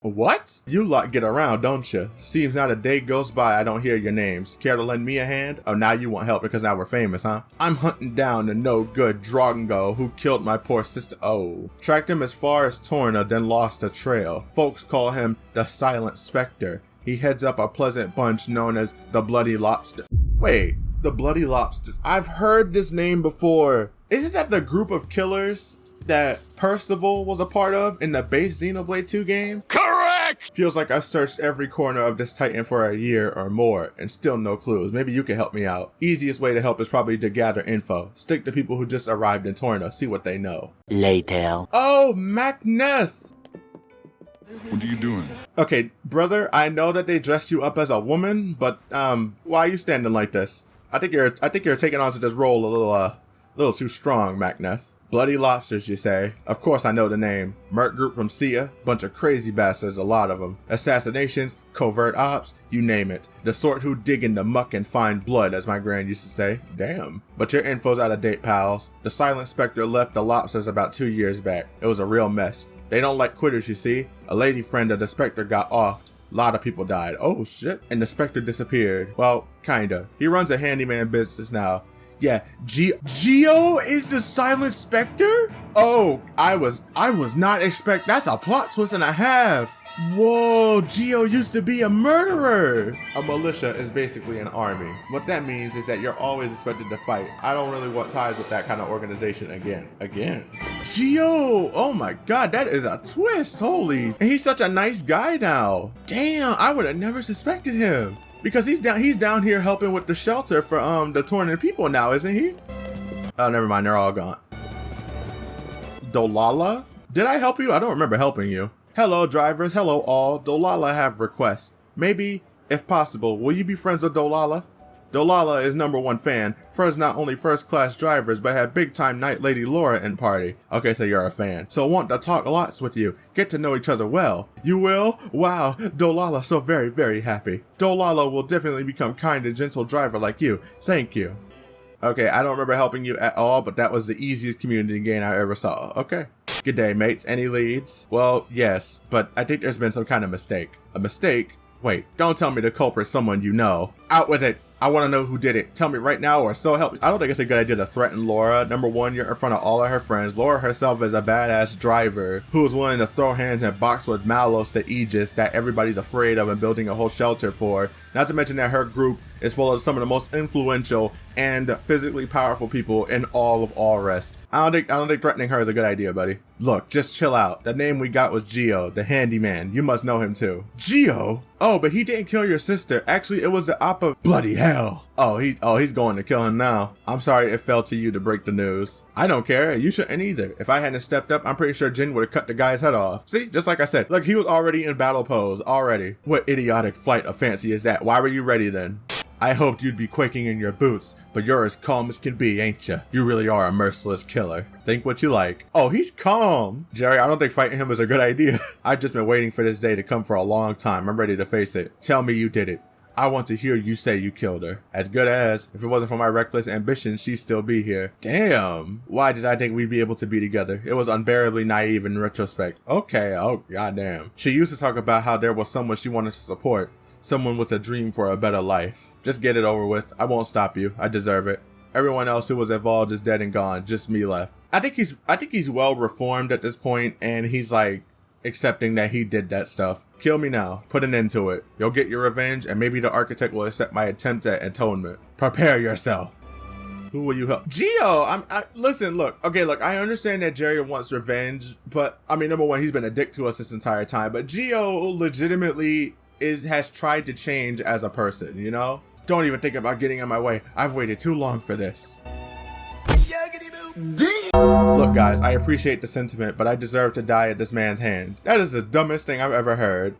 Speaker 1: What? You lot get around, don't you? Seems not a day goes by I don't hear your names. Care to lend me a hand? Oh, now you want help because now we're famous, huh? I'm hunting down the no-good Drongo who killed my poor sister. Oh. Tracked him as far as Torna, then lost a trail. Folks call him the Silent Spectre. He heads up a pleasant bunch known as the Bloody Lobster. Wait, the Bloody Lobster. I've heard this name before. Isn't that the group of killers that Percival was a part of in the base Xenoblade 2 game?
Speaker 15: Correct!
Speaker 1: Feels like I've searched every corner of this Titan for a year or more and still no clues. Maybe you can help me out. Easiest way to help is probably to gather info. Stick to people who just arrived in Torna, see what they know.
Speaker 18: Later.
Speaker 1: Oh, Macneth!
Speaker 5: What are you doing?
Speaker 1: Okay, brother, I know that they dressed you up as a woman, but why are you standing like this? I think you're taking on to this role A little too strong, Macneth. Bloody lobsters, you say? Of course I know the name. Merc group from Sia, bunch of crazy bastards, a lot of them. Assassinations, covert ops, you name it. The sort who dig in the muck and find blood, as my grand used to say. Damn. But your info's out of date, pals. The Silent Spectre left the lobsters about 2 years back. It was a real mess. They don't like quitters, you see. A lady friend of the Spectre got offed. A lot of people died. Oh shit. And the Spectre disappeared. Well, kinda. He runs a handyman business now. Yeah, Geo is the Silent Spectre? Oh, I was not expect. That's a plot twist and a half. Whoa, Geo used to be a murderer. A militia is basically an army. What that means is that you're always expected to fight. I don't really want ties with that kind of organization again. Geo, oh my God, that is a twist, holy. And he's such a nice guy now. Damn, I would have never suspected him. Because he's down here helping with the shelter for the Torna people now, isn't he? Oh, never mind, they're all gone. Dolala? Did I help you? I don't remember helping you. Hello, drivers. Hello, all. Dolala have requests. Maybe, if possible, will you be friends with Dolala? Dolala is #1 fan, friends not only first-class drivers, but have big-time night lady Laura in party. Okay, so you're a fan. So want to talk lots with you, get to know each other well. You will? Wow, Dolala so very, very happy. Dolala will definitely become kind and gentle driver like you. Thank you. Okay, I don't remember helping you at all, but that was the easiest community gain I ever saw. Okay. Good day, mates. Any leads? Well, yes, but I think there's been some kind of mistake. A mistake? Wait, don't tell me the culprit's someone you know. Out with it. I want to know who did it. Tell me right now or so help me. I don't think it's a good idea to threaten Laura. #1, you're in front of all of her friends. Laura herself is a badass driver who is willing to throw hands and box with Malos the Aegis that everybody's afraid of and building a whole shelter for. Not to mention that her group is full of some of the most influential and physically powerful people in all of Allrest. I don't think threatening her is a good idea, buddy. Look, just chill out. The name we got was Geo, the handyman. You must know him too. Geo? Oh, but he didn't kill your sister. Actually, it was the Appa. Bloody hell. Oh, he's going to kill him now. I'm sorry it fell to you to break the news. I don't care. You shouldn't either. If I hadn't stepped up, I'm pretty sure Jin would have cut the guy's head off. See, just like I said. Look, he was already in battle pose. Already. What idiotic flight of fancy is that? Why were you ready then? I hoped you'd be quaking in your boots, but you're as calm as can be, ain't ya? You really are a merciless killer. Think what you like. Oh, he's calm. Jerry, I don't think fighting him is a good idea. I've just been waiting for this day to come for a long time. I'm ready to face it. Tell me you did it. I want to hear you say you killed her. As good as, if it wasn't for my reckless ambition, she'd still be here. Damn. Why did I think we'd be able to be together? It was unbearably naive in retrospect. Okay, oh goddamn. She used to talk about how there was someone she wanted to support. Someone with a dream for a better life. Just get it over with. I won't stop you. I deserve it. Everyone else who was involved is dead and gone. Just me left. I think he's well reformed at this point, and he's like accepting that he did that stuff. Kill me now. Put an end to it. You'll get your revenge, and maybe the architect will accept my attempt at atonement. Prepare yourself. Who will you help? Geo, listen, look. Okay, look, I understand that Jerry wants revenge, but I mean, #1, he's been a dick to us this entire time, but Geo legitimately has tried to change as a person, you know? Don't even think about getting in my way. I've waited too long for this. Look, guys, I appreciate the sentiment, but I deserve to die at this man's hand. That is the dumbest thing I've ever heard.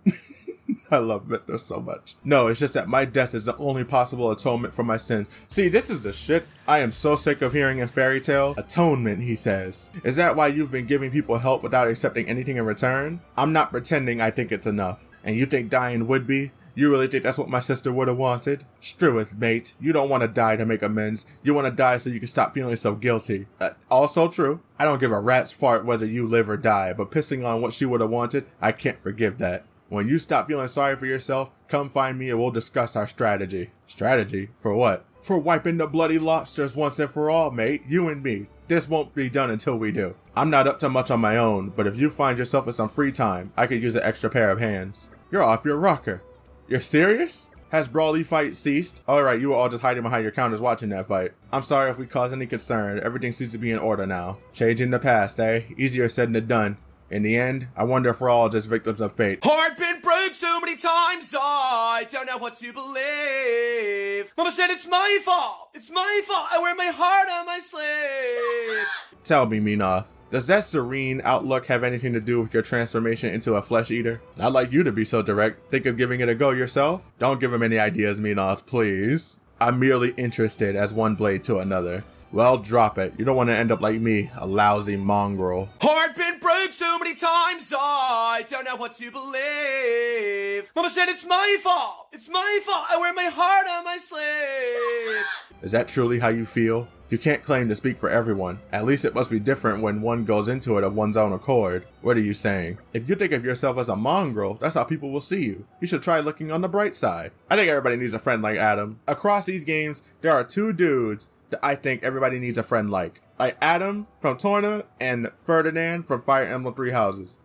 Speaker 1: I love Victor so much. No, it's just that my death is the only possible atonement for my sins. See, this is the shit I am so sick of hearing in fairy tale. Atonement, he says. Is that why you've been giving people help without accepting anything in return? I'm not pretending I think it's enough. And you think dying would be? You really think that's what my sister would have wanted? Strueth, mate. You don't want to die to make amends. You want to die so you can stop feeling so guilty. Also true. I don't give a rat's fart whether you live or die, but pissing on what she would have wanted, I can't forgive that. When you stop feeling sorry for yourself, come find me and we'll discuss our strategy. Strategy? For what? For wiping the bloody lobsters once and for all, mate. You and me. This won't be done until we do. I'm not up to much on my own, but if you find yourself with some free time, I could use an extra pair of hands. You're off your rocker. You're serious? Has Brawly fight ceased? Alright, you were all just hiding behind your counters watching that fight. I'm sorry if we caused any concern. Everything seems to be in order now. Changing the past, eh? Easier said than done. In the end, I wonder if we're all just victims of fate.
Speaker 9: Heart been broke so many times, I don't know what to believe. Mama said it's my fault. It's my fault. I wear my heart on my sleeve.
Speaker 1: Tell me, Minoth, does that serene outlook have anything to do with your transformation into a flesh eater? I'd like you to be so direct. Think of giving it a go yourself? Don't give him any ideas, Minoth, please. I'm merely interested as one blade to another. Well, drop it. You don't want to end up like me, a lousy mongrel.
Speaker 9: Heart been broke so many times, I don't know what to believe. Mama said it's my fault. It's my fault. I wear my heart on my sleeve.
Speaker 1: Is that truly how you feel? You can't claim to speak for everyone. At least it must be different when one goes into it of one's own accord. What are you saying? If you think of yourself as a mongrel, that's how people will see you. You should try looking on the bright side. I think everybody needs a friend like Adam. Across these games, there are two dudes that I think everybody needs a friend like Adam from Torna and Ferdinand from Fire Emblem Three Houses.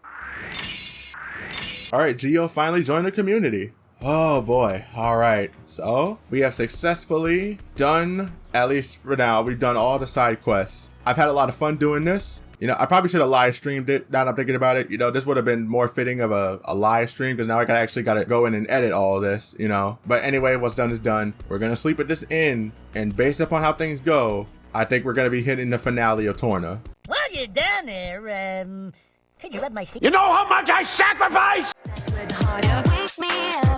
Speaker 1: Alright, Geo finally joined the community. Oh boy, alright. So, we have successfully done, at least for now, we've done all the side quests. I've had a lot of fun doing this. You know, I probably should have live streamed it, now that I'm thinking about it. You know, this would have been more fitting of a live stream, because now I actually got to go in and edit all of this, you know. But anyway, what's done is done. We're going to sleep at this inn, and based upon how things go, I think we're going to be hitting the finale of Torna.
Speaker 19: While you're down there, could you rub my feet?
Speaker 15: You know how much I sacrifice?
Speaker 19: Wake me up.